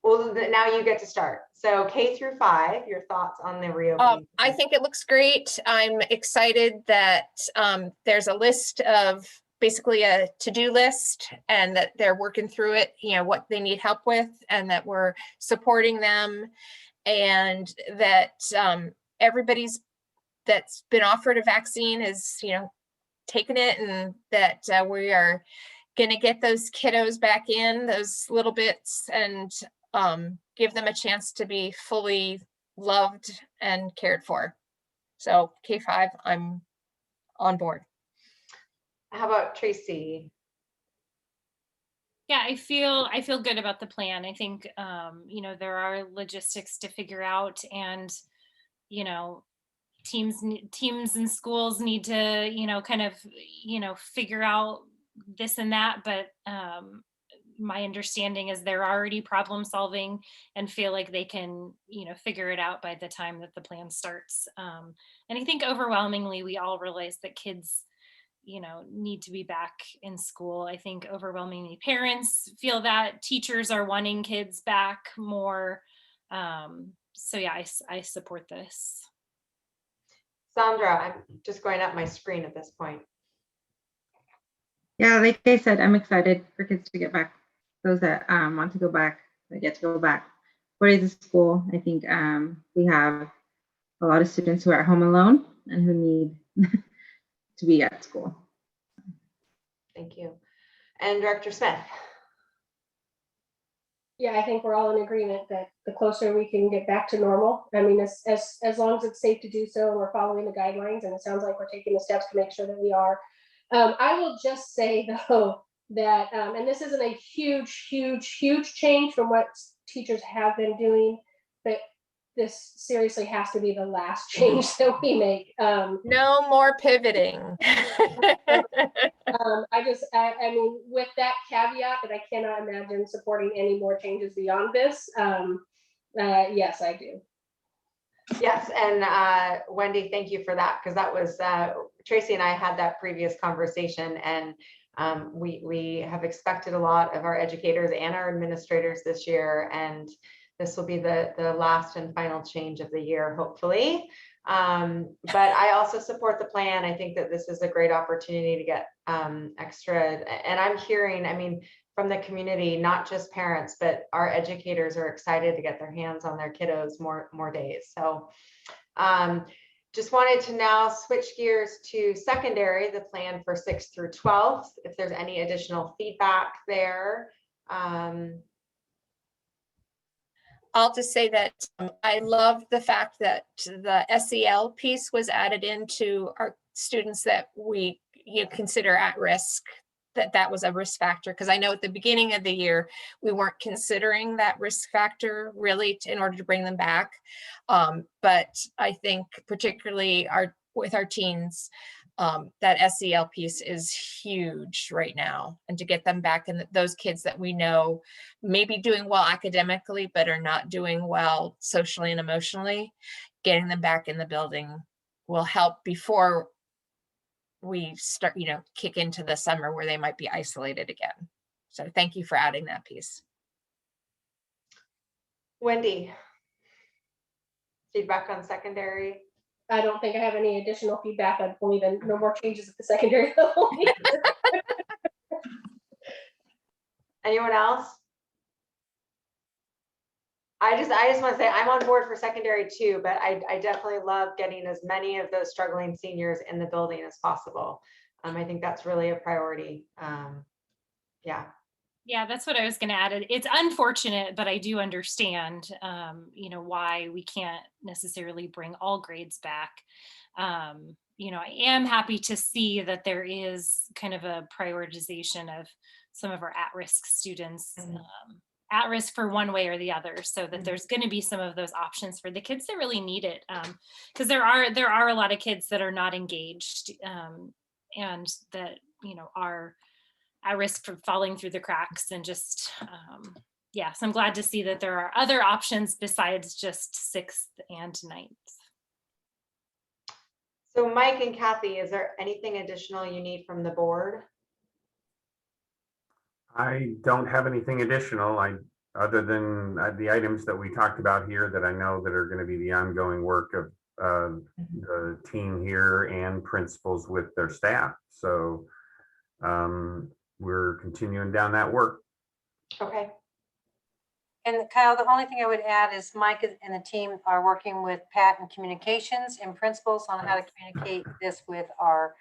Well, now you get to start. So K through 5, your thoughts on the reopening? I think it looks great. I'm excited that there's a list of basically a to-do list and that they're working through it, what they need help with, and that we're supporting them, and that everybody's that's been offered a vaccine is, taking it, and that we are going to get those kiddos back in, those little bits, and give them a chance to be fully loved and cared for. So K5, I'm on board. How about Tracy? Yeah, I feel good about the plan. I think, there are logistics to figure out, and, teams and schools need to, kind of, figure out this and that. But my understanding is they're already problem solving and feel like they can, figure it out by the time that the plan starts. And I think overwhelmingly, we all realize that kids need to be back in school. I think overwhelmingly parents feel that, teachers are wanting kids back more. So yeah, I support this. Sandra, I'm just going up my screen at this point. Yeah, like I said, I'm excited for kids to get back. Those that want to go back, they get to go back. 4 days of school. I think we have a lot of students who are at home alone and who need to be at school. Thank you. And Director Smith. Yeah, I think we're all in agreement that the closer we can get back to normal, I mean, as long as it's safe to do so, and we're following the guidelines, and it sounds like we're taking the steps to make sure that we are. I will just say though that, and this isn't a huge change from what teachers have been doing, but this seriously has to be the last change that we make. No more pivoting. I mean, with that caveat that I cannot imagine supporting any more changes beyond this. Yes, I do. Yes, and Wendy, thank you for that, because that was Tracy and I had that previous conversation, and we have expected a lot of our educators and our administrators this year, and this will be the last and final change of the year, hopefully. But I also support the plan. I think that this is a great opportunity to get extra, and I'm hearing, I mean, from the community, not just parents, but our educators are excited to get their hands on their kiddos more days. So just wanted to now switch gears to secondary, the plan for 6th through 12th, if there's any additional feedback there. I'll just say that I love the fact that the SEL piece was added into our students that we consider at risk, that was a risk factor. Because I know at the beginning of the year, we weren't considering that risk factor really in order to bring them back. But I think particularly with our teens, that SEL piece is huge right now, and to get them back, and those kids that we know may be doing well academically but are not doing well socially and emotionally, getting them back in the building will help before we start, kick into the summer where they might be isolated again. So thank you for adding that piece. Wendy, feedback on secondary? I don't think I have any additional feedback. I believe in no more changes at the secondary level. Anyone else? I just want to say I'm on board for secondary too, but I definitely love getting as many of those struggling seniors in the building as possible. I think that's really a priority. Yeah. Yeah, that's what I was going to add. It's unfortunate, but I do understand, why we can't necessarily bring all grades back. I am happy to see that there is kind of a prioritization of some of our at-risk students, at risk for one way or the other, so that there's going to be some of those options for the kids that really need it. Because there are a lot of kids that are not engaged, and that, are at risk for falling through the cracks, and just, so I'm glad to see that there are other options besides just 6th and 9th. So Mike and Kathy, is there anything additional you need from the board? I don't have anything additional. Other than the items that we talked about here that I know that are going to be the ongoing work of the team here and principals with their staff. So we're continuing down that work. Okay. And Kyle, the only thing I would add is Mike and the team are working with Pat and communications and principals on how to communicate this with our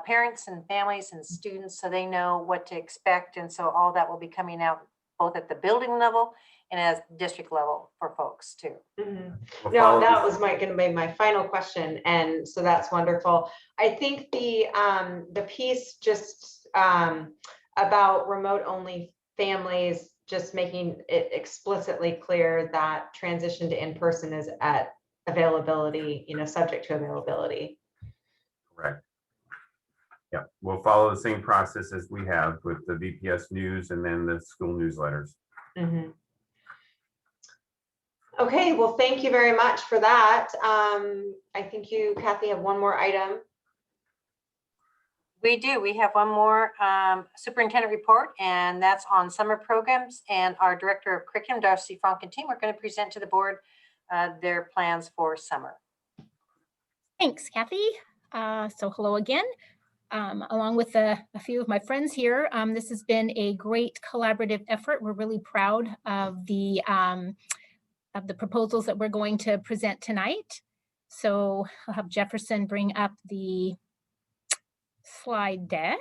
parents and families and students, so they know what to expect. And so all that will be coming out both at the building level and at district level for folks too. Mm-hmm. No, that was going to be my final question, and so that's wonderful. I think the piece just about remote only families, just making it explicitly clear that transition to in-person is at availability, subject to availability. Correct. Yeah, we'll follow the same process as we have with the VPS news and then the school newsletters. Mm-hmm. Okay, well, thank you very much for that. I think you, Kathy, have one more item. We do. We have one more superintendent report, and that's on summer programs. And our director of curriculum, Darcy Frank and team, are going to present to the board their plans for summer. Thanks, Kathy. So hello again. Along with a few of my friends here, this has been a great collaborative effort. We're really proud of the proposals that we're going to present tonight. So I'll have Jefferson bring up the slide deck.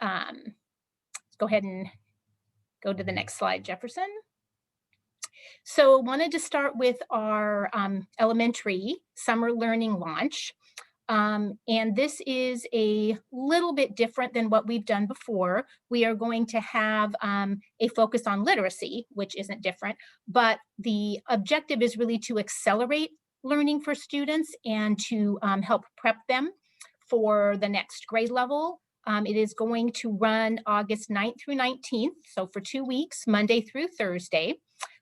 Let's go ahead and go to the next slide, Jefferson. So wanted to start with our elementary summer learning launch. And this is a little bit different than what we've done before. We are going to have a focus on literacy, which isn't different, but the objective is really to accelerate learning for students and to help prep them for the next grade level. It is going to run August 9th through 19th, so for 2 weeks, Monday through Thursday.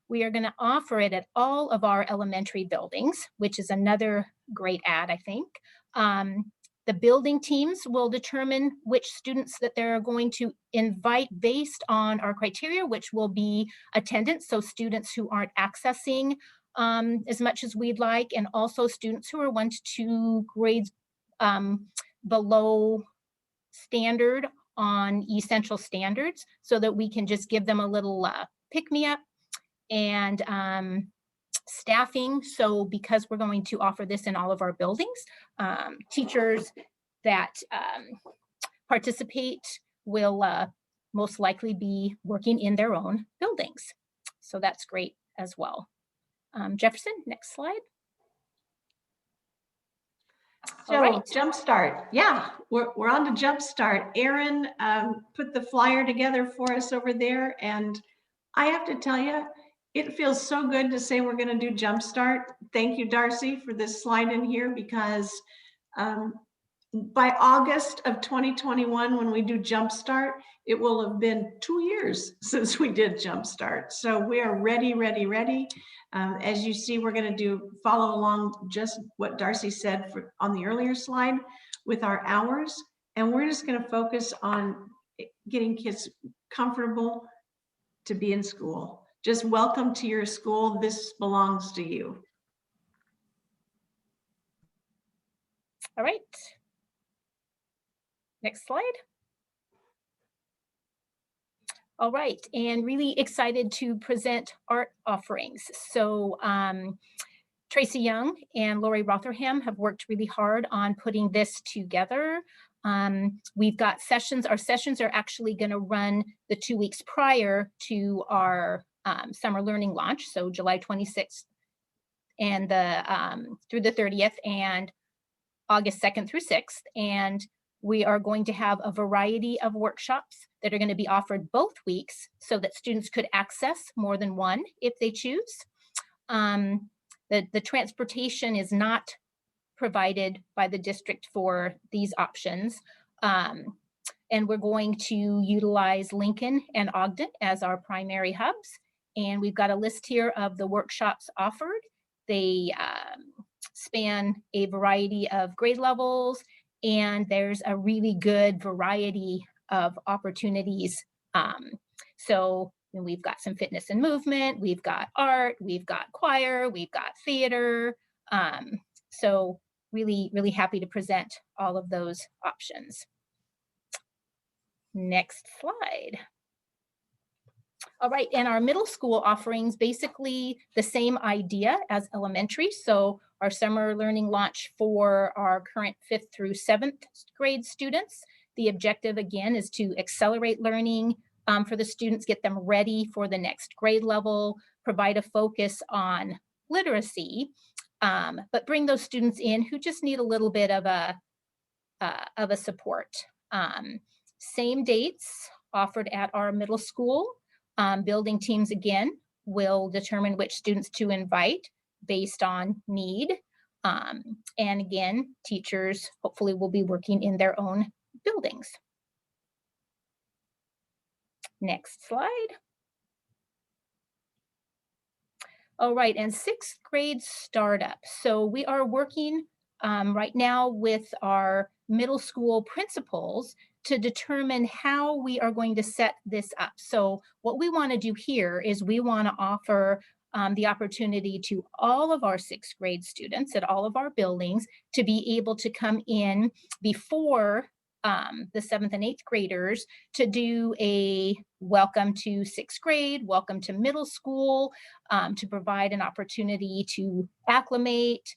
We are going to offer it at all of our elementary buildings, which is another great add, I think. The building teams will determine which students that they're going to invite based on our criteria, which will be attendance, so students who aren't accessing as much as we'd like, and also students who are 1 to 2 grades below standard on essential standards, so that we can just give them a little pick-me-up and staffing. So because we're going to offer this in all of our buildings, teachers that participate will most likely be working in their own buildings. So that's great as well. Jefferson, next slide. So Jumpstart, yeah, we're on to Jumpstart. Erin put the flyer together for us over there, and I have to tell you, it feels so good to say we're going to do Jumpstart. Thank you, Darcy, for this slide in here, because by August of 2021, when we do Jumpstart, it will have been 2 years since we did Jumpstart. So we are ready, ready, ready. As you see, we're going to follow along just what Darcy said on the earlier slide with our hours. And we're just going to focus on getting kids comfortable to be in school. Just welcome to your school. This belongs to you. All right. Next slide. All right, and really excited to present art offerings. So Tracy Young and Lori Rotherham have worked really hard on putting this together. We've got sessions. Our sessions are actually going to run the 2 weeks prior to our summer learning launch, so July 26th and through the 30th, and August 2nd through 6th. And we are going to have a variety of workshops that are going to be offered both weeks so that students could access more than one if they choose. The transportation is not provided by the district for these options. And we're going to utilize Lincoln and Ogden as our primary hubs. And we've got a list here of the workshops offered. They span a variety of grade levels, and there's a really good variety of opportunities. So we've got some fitness and movement, we've got art, we've got choir, we've got theater. So really, really happy to present all of those options. Next slide. All right, and our middle school offerings, basically the same idea as elementary. So our summer learning launch for our current 5th through 7th grade students. The objective, again, is to accelerate learning for the students, get them ready for the next grade level, provide a focus on literacy, but bring those students in who just need a little bit of a support. Same dates offered at our middle school. Building teams, again, will determine which students to invite based on need. And again, teachers hopefully will be working in their own buildings. Next slide. All right, and 6th grade startup. So we are working right now with our middle school principals to determine how we are going to set this up. So what we want to do here is we want to offer the opportunity to all of our 6th grade students at all of our buildings to be able to come in before the 7th and 8th graders to do a welcome to 6th grade, welcome to middle school, to provide an opportunity to acclimate,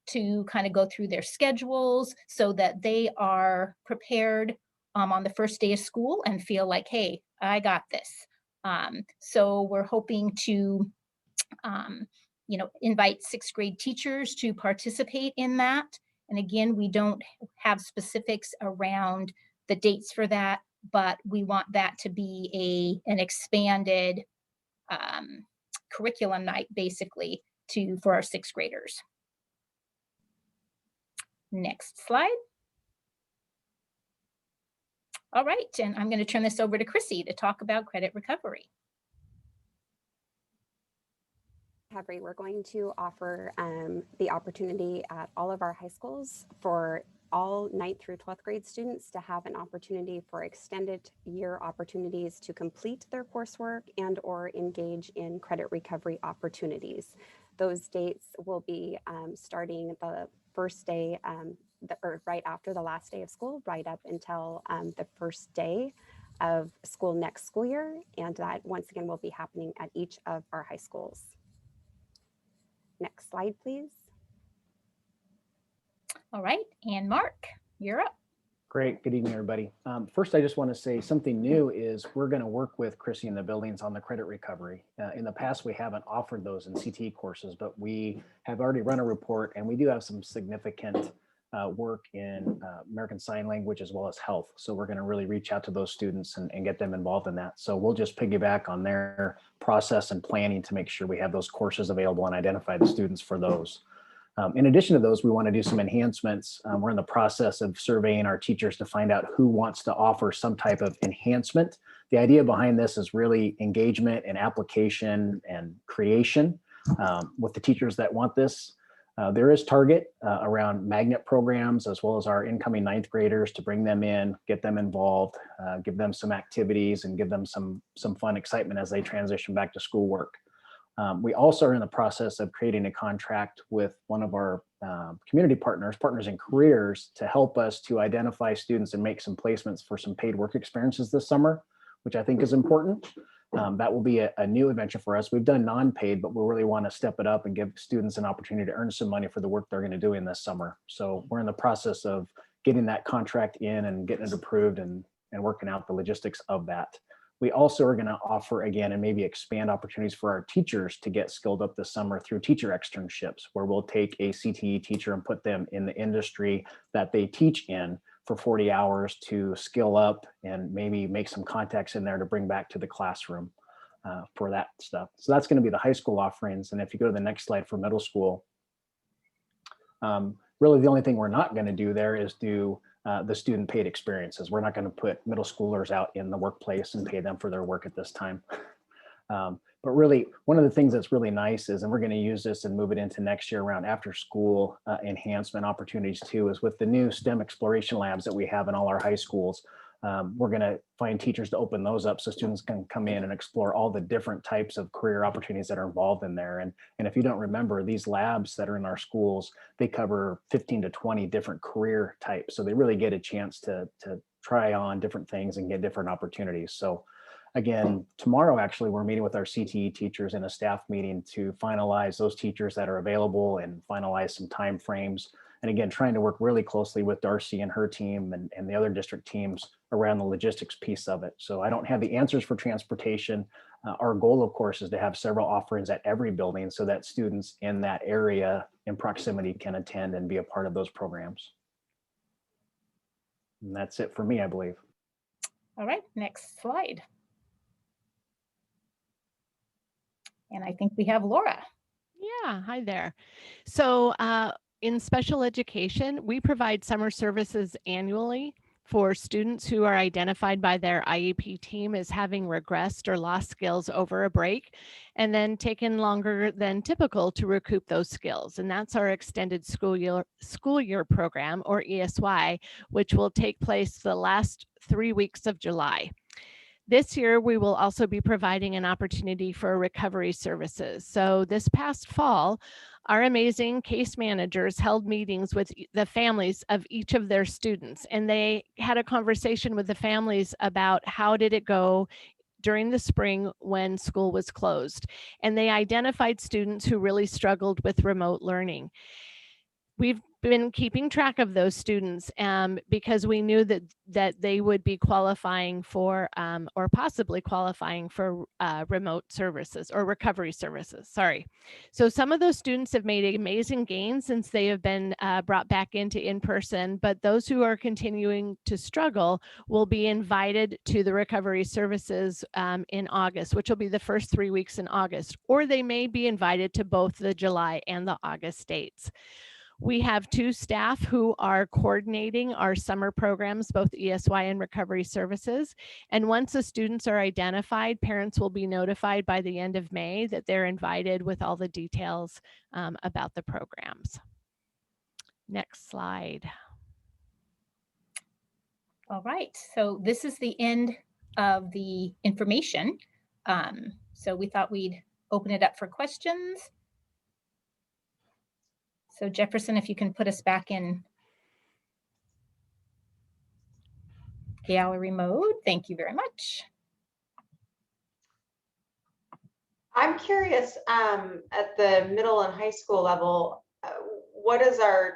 to kind of go through their schedules so that they are prepared on the first day of school and feel like, hey, I got this. So we're hoping to invite sixth grade teachers to participate in that. And again, we don't have specifics around the dates for that, but we want that to be an expanded curriculum night, basically, for our sixth graders. Next slide. All right, and I'm going to turn this over to Chrissy to talk about credit recovery. We're going to offer the opportunity at all of our high schools for all 9th through 12th grade students to have an opportunity for extended year opportunities to complete their coursework and or engage in credit recovery opportunities. Those dates will be starting the first day or right after the last day of school, right up until the first day of school next school year. And that once again will be happening at each of our high schools. Next slide, please. All right, and Mark, you're up. Great, good evening, everybody. First, I just want to say something new is we're going to work with Chrissy in the buildings on the credit recovery. In the past, we haven't offered those in CTE courses, but we have already run a report and we do have some significant work in American Sign Language as well as health. So we're going to really reach out to those students and get them involved in that. So we'll just piggyback on their process and planning to make sure we have those courses available and identify the students for those. In addition to those, we want to do some enhancements. We're in the process of surveying our teachers to find out who wants to offer some type of enhancement. The idea behind this is really engagement and application and creation with the teachers that want this. There is target around magnet programs as well as our incoming 9th graders to bring them in, get them involved, give them some activities and give them some fun excitement as they transition back to schoolwork. We also are in the process of creating a contract with one of our community partners in careers to help us to identify students and make some placements for some paid work experiences this summer, which I think is important. That will be a new adventure for us. We've done non-paid, but we really want to step it up and give students an opportunity to earn some money for the work they're going to do in this summer. So we're in the process of getting that contract in and getting it approved and working out the logistics of that. We also are going to offer again and maybe expand opportunities for our teachers to get skilled up this summer through teacher externships, where we'll take a CTE teacher and put them in the industry that they teach in for 40 hours to skill up and maybe make some contacts in there to bring back to the classroom for that stuff. So that's going to be the high school offerings. And if you go to the next slide for middle school, really the only thing we're not going to do there is do the student paid experiences. We're not going to put middle schoolers out in the workplace and pay them for their work at this time. But really, one of the things that's really nice is, and we're going to use this and move it into next year around after school enhancement opportunities too, is with the new STEM exploration labs that we have in all our high schools. We're going to find teachers to open those up so students can come in and explore all the different types of career opportunities that are involved in there. And if you don't remember, these labs that are in our schools, they cover 15 to 20 different career types. So they really get a chance to try on different things and get different opportunities. So again, tomorrow, actually, we're meeting with our CTE teachers in a staff meeting to finalize those teachers that are available and finalize some time frames. And again, trying to work really closely with Darcy and her team and the other district teams around the logistics piece of it. So I don't have the answers for transportation. Our goal, of course, is to have several offerings at every building so that students in that area in proximity can attend and be a part of those programs. And that's it for me, I believe. All right, next slide. And I think we have Laura. Yeah, hi there. So in special education, we provide summer services annually for students who are identified by their IEP team as having regressed or lost skills over a break, and then taken longer than typical to recoup those skills. And that's our extended school year program, or ESY, which will take place the last 3 weeks of July. This year, we will also be providing an opportunity for recovery services. So this past fall, our amazing case managers held meetings with the families of each of their students, and they had a conversation with the families about how did it go during the spring when school was closed. And they identified students who really struggled with remote learning. We've been keeping track of those students because we knew that they would be qualifying for or possibly qualifying for remote services or recovery services. Sorry. So some of those students have made amazing gains since they have been brought back into in-person, but those who are continuing to struggle will be invited to the recovery services in August, which will be the first 3 weeks in August, or they may be invited to both the July and the August dates. We have 2 staff who are coordinating our summer programs, both ESY and recovery services. And once the students are identified, parents will be notified by the end of May that they're invited with all the details about the programs. Next slide. All right, so this is the end of the information. So we thought we'd open it up for questions. So Jefferson, if you can put us back in gallery mode, thank you very much. I'm curious, at the middle and high school level, what is our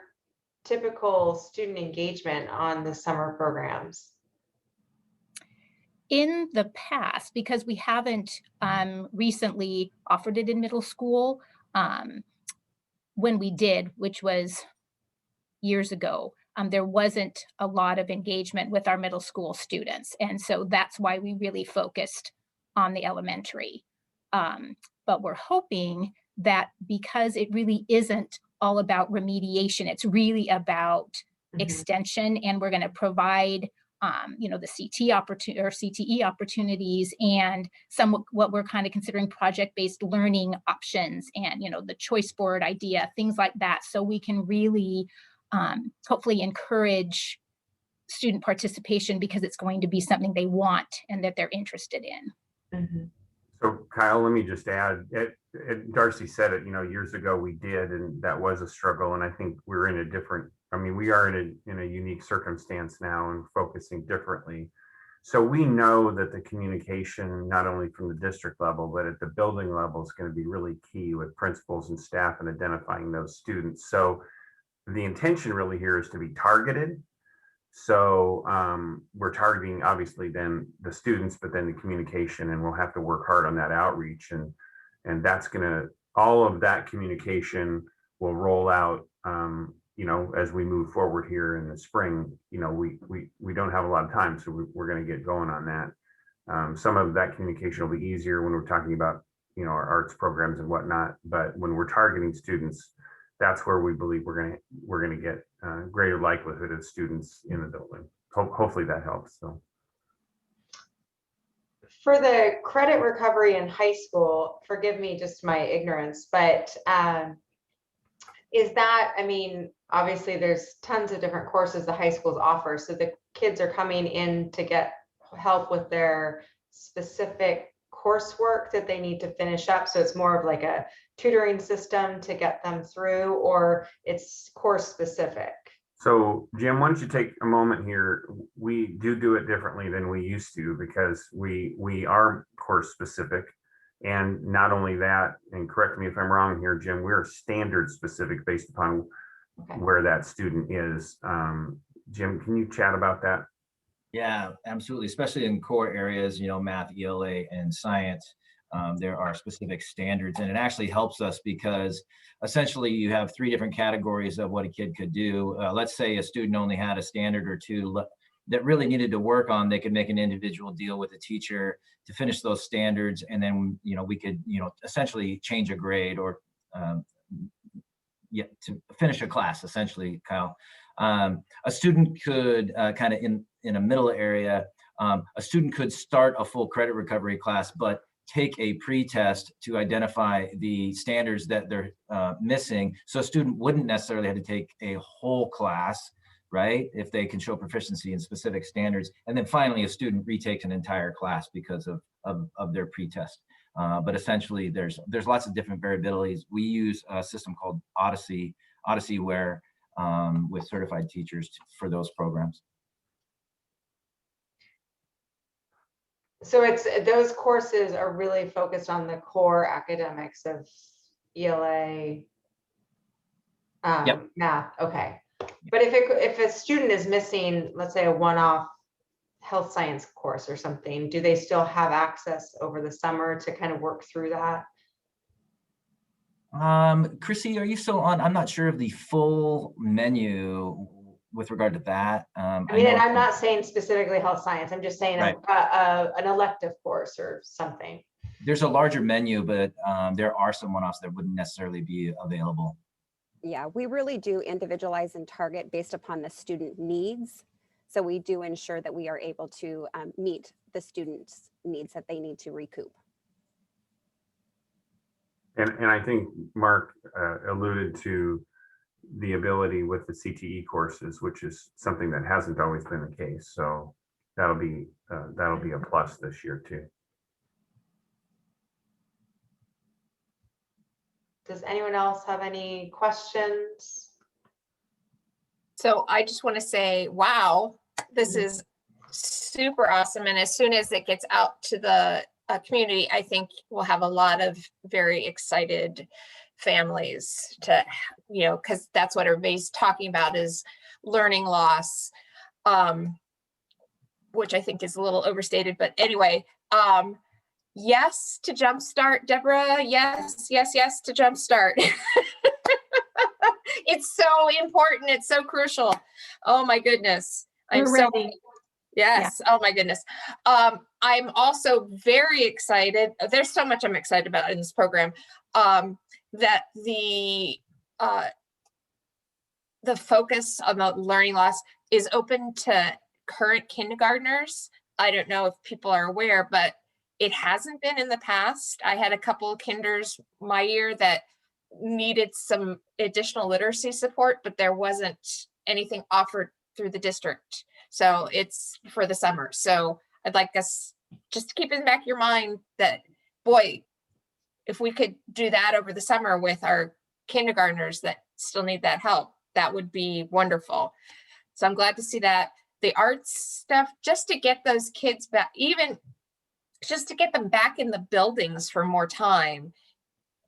typical student engagement on the summer programs? In the past, because we haven't recently offered it in middle school, when we did, which was years ago, there wasn't a lot of engagement with our middle school students. And so that's why we really focused on the elementary. But we're hoping that because it really isn't all about remediation, it's really about extension, and we're going to provide the CT opportunity or CTE opportunities and some what we're kind of considering project-based learning options and the choice board idea, things like that, so we can really hopefully encourage student participation because it's going to be something they want and that they're interested in. So Kyle, let me just add, Darcy said it, years ago we did, and that was a struggle. And I think we're in a different, we are in a unique circumstance now and focusing differently. So we know that the communication, not only from the district level, but at the building level, is going to be really key with principals and staff and identifying those students. So the intention really here is to be targeted. So we're targeting obviously then the students, but then the communication, and we'll have to work hard on that outreach, and that's all of that communication will roll out as we move forward here in the spring. We don't have a lot of time, so we're going to get going on that. Some of that communication will be easier when we're talking about our arts programs and whatnot, but when we're targeting students, that's where we believe we're going to get greater likelihood of students in the building. Hopefully that helps. So, for the credit recovery in high school, forgive me just my ignorance, but is that, obviously there's tons of different courses the high schools offer, so the kids are coming in to get help with their specific coursework that they need to finish up, so it's more of like a tutoring system to get them through, or it's course specific? So Jim, why don't you take a moment here? We do it differently than we used to because we are course specific, and not only that, and correct me if I'm wrong here, Jim, we're standard specific based upon where that student is. Jim, can you chat about that? Yeah, absolutely. Especially in core areas, math, ELA, and science, there are specific standards, and it actually helps us because essentially you have 3 different categories of what a kid could do. Let's say a student only had a standard or 2 that really needed to work on. They could make an individual deal with a teacher to finish those standards, and then we could essentially change a grade or to finish a class, essentially, Kyle. A student could kind of in a middle area, a student could start a full credit recovery class, but take a pre-test to identify the standards that they're missing. So a student wouldn't necessarily have to take a whole class, right? If they can show proficiency in specific standards. And then finally, a student retakes an entire class because of their pre-test. But essentially, there's lots of different variabilities. We use a system called Odyssey where with certified teachers for those programs. So those courses are really focused on the core academics of ELA. Yep. Math, okay. But if a student is missing, let's say a one-off health science course or something, do they still have access over the summer to kind of work through that? Chrissy, are you still on? I'm not sure of the full menu with regard to that. I mean, and I'm not saying specifically health science, I'm just saying Right. an elective course or something. There's a larger menu, but there are some one-offs that wouldn't necessarily be available. Yeah, we really do individualize and target based upon the student needs. So we do ensure that we are able to meet the students' needs that they need to recoup. And I think Mark alluded to the ability with the CTE courses, which is something that hasn't always been the case. So that'll be a plus this year too. Does anyone else have any questions? So I just want to say, wow, this is super awesome. And as soon as it gets out to the community, I think we'll have a lot of very excited families to, because that's what everybody's talking about is learning loss, which I think is a little overstated, but anyway, yes to Jumpstart, Deborah, yes to Jumpstart. It's so important. It's so crucial. Oh my goodness. I'm so ready. Yes. Yeah. Oh my goodness. I'm also very excited. There's so much I'm excited about in this program. That the focus on the learning loss is open to current kindergartners. I don't know if people are aware, but it hasn't been in the past. I had a couple of kinders my year that needed some additional literacy support, but there wasn't anything offered through the district. So it's for the summer. So I'd like us just to keep in the back of your mind that, boy, if we could do that over the summer with our kindergartners that still need that help, that would be wonderful. So I'm glad to see that. The arts stuff, just to get those kids back, even just to get them back in the buildings for more time,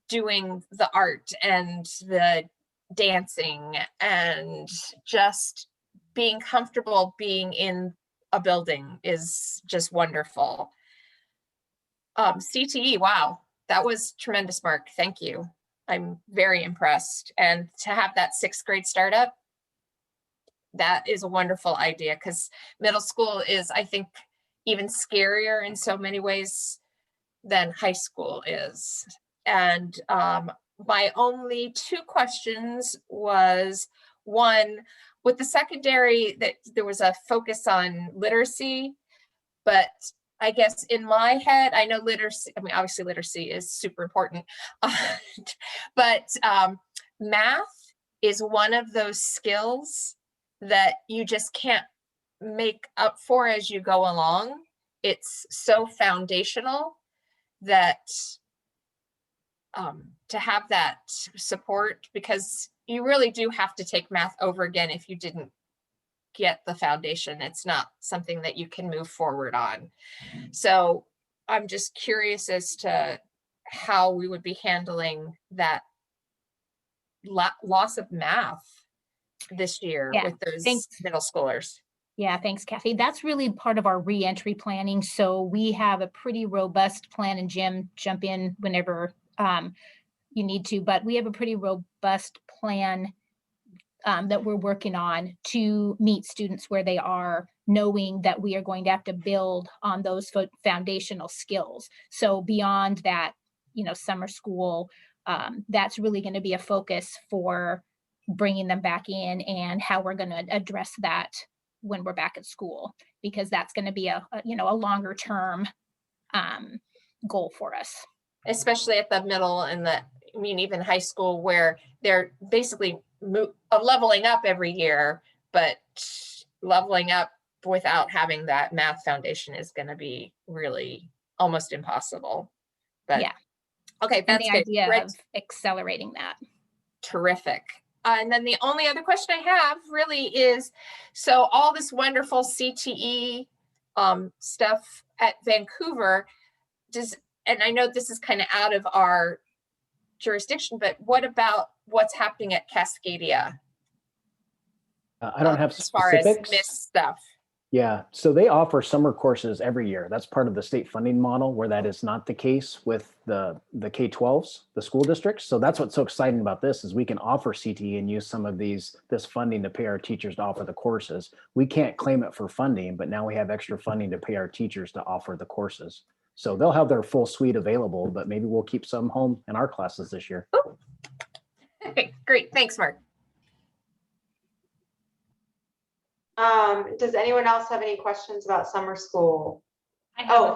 doing the art and the dancing and just being comfortable being in a building is just wonderful. CTE, wow, that was tremendous, Mark. Thank you. I'm very impressed. And to have that 6th grade startup, that is a wonderful idea because middle school is, I think, even scarier in so many ways than high school is. And my only 2 questions was, one, with the secondary, that there was a focus on literacy, but I guess in my head, I know literacy, I mean, obviously literacy is super important, but math is one of those skills that you just can't make up for as you go along. It's so foundational that to have that support, because you really do have to take math over again if you didn't get the foundation. It's not something that you can move forward on. So I'm just curious as to how we would be handling that loss of math this year with those middle schoolers. Yeah, thanks, Kathy. That's really part of our re-entry planning. So we have a pretty robust plan, and Jim, jump in whenever you need to, but we have a pretty robust plan that we're working on to meet students where they are, knowing that we are going to have to build on those foundational skills. So beyond that, summer school, that's really going to be a focus for bringing them back in and how we're going to address that when we're back at school, because that's going to be a longer term goal for us. Especially at the middle and even high school, where they're basically leveling up every year, but leveling up without having that math foundation is going to be really almost impossible. But yeah, okay, that's the idea of accelerating that. Terrific. And then the only other question I have really is, so all this wonderful CTE stuff at Vancouver, and I know this is kind of out of our jurisdiction, but what about what's happening at Cascadia I don't have as far as specifics. missed stuff. Yeah, so they offer summer courses every year. That's part of the state funding model where that is not the case with the K-12s, the school districts. So that's what's so exciting about this is we can offer CTE and use some of this funding to pay our teachers to offer the courses. We can't claim it for funding, but now we have extra funding to pay our teachers to offer the courses. So they'll have their full suite available, but maybe we'll keep some home in our classes this year. Okay, great. Thanks, Mark. Does anyone else have any questions about summer school?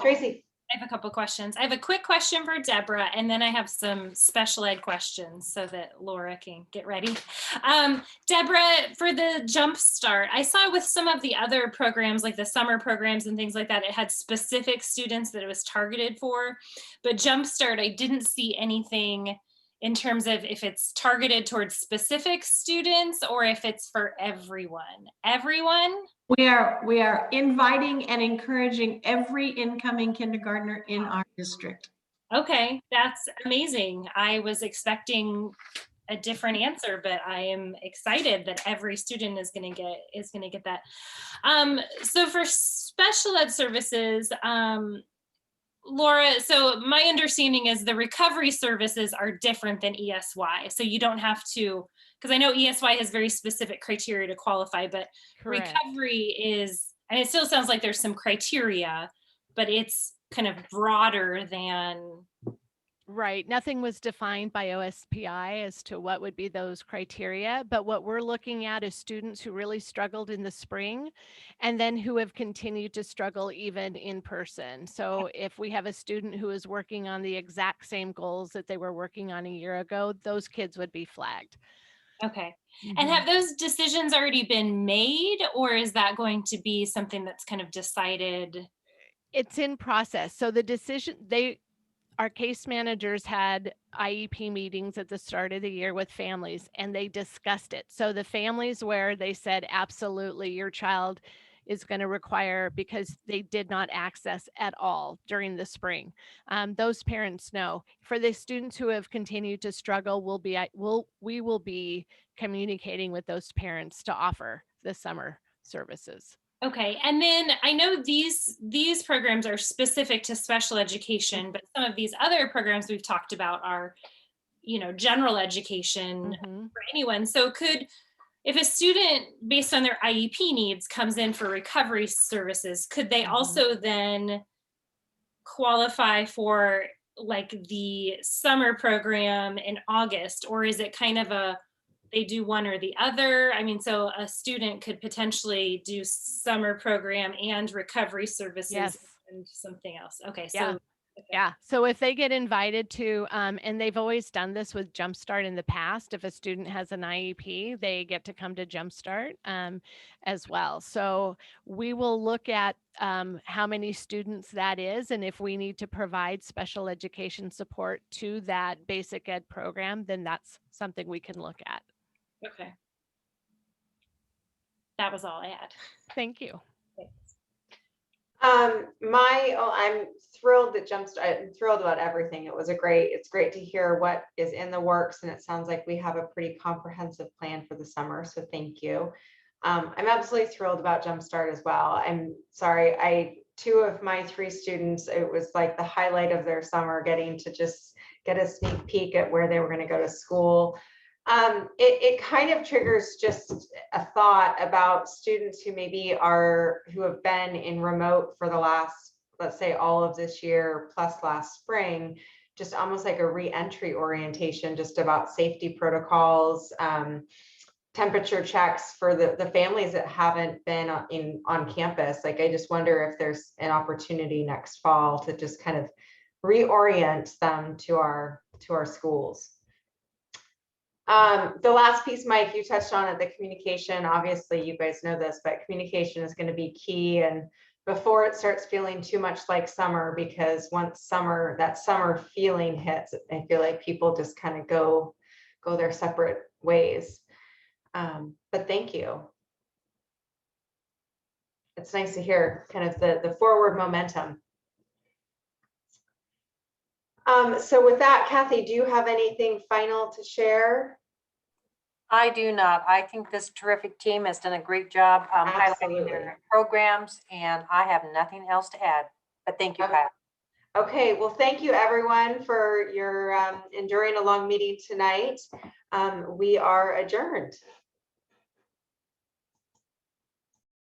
Tracy. I have a couple questions. I have a quick question for Deborah, and then I have some special ed questions so that Laura can get ready. Deborah, for the Jump Start, I saw with some of the other programs, like the summer programs and things like that, it had specific students that it was targeted for. But Jump Start, I didn't see anything in terms of if it's targeted towards specific students or if it's for everyone. Everyone? We are inviting and encouraging every incoming kindergartner in our district. Okay, that's amazing. I was expecting a different answer, but I am excited that every student is going to get that. So for special ed services, Laura, so my understanding is the recovery services are different than ESY. So you don't have to, because I know ESY has very specific criteria to qualify, but Correct. recovery is, and it still sounds like there's some criteria, but it's kind of broader than. Right. Nothing was defined by OSPI as to what would be those criteria, but what we're looking at is students who really struggled in the spring and then who have continued to struggle even in person. So if we have a student who is working on the exact same goals that they were working on a year ago, those kids would be flagged. Okay. And have those decisions already been made, or is that going to be something that's kind of decided? It's in process. So the decision, our case managers had IEP meetings at the start of the year with families and they discussed it. So the families where they said, absolutely, your child is going to require, because they did not access at all during the spring. Those parents know. For the students who have continued to struggle, we will be communicating with those parents to offer the summer services. Okay, and then I know these programs are specific to special education, but some of these other programs we've talked about are, general education for anyone. So if a student based on their IEP needs comes in for recovery services, could they also then qualify for like the summer program in August, or is it kind of they do one or the other? I mean, so a student could potentially do summer program and recovery services and something else. Okay, so yeah. So if they get invited to, and they've always done this with Jumpstart in the past, if a student has an IEP, they get to come to Jumpstart as well. So we will look at how many students that is, and if we need to provide special education support to that basic ed program, then that's something we can look at. Okay. That was all I had. Thank you. I'm thrilled that I'm thrilled about everything. It's great to hear what is in the works, and it sounds like we have a pretty comprehensive plan for the summer. So thank you. I'm absolutely thrilled about Jumpstart as well. I'm sorry, 2 of my 3 students, it was like the highlight of their summer, getting to just get a sneak peek at where they were going to go to school. It kind of triggers just a thought about students who who have been in remote for the last, let's say, all of this year plus last spring, just almost like a re-entry orientation, just about safety protocols, temperature checks for the families that haven't been on campus. Like, I just wonder if there's an opportunity next fall to just kind of reorient them to our schools. The last piece, Mike, you touched on it, the communication. Obviously, you guys know this, but communication is going to be key. And before it starts feeling too much like summer, because once that summer feeling hits, I feel like people just kind of go their separate ways. But thank you. It's nice to hear kind of the forward momentum. So with that, Kathy, do you have anything final to share? I do not. I think this terrific team has done a great job highlighting Absolutely. their programs, and I have nothing else to add. But thank you, Kyle. Okay, well, thank you everyone for your enduring a long meeting tonight. We are adjourned.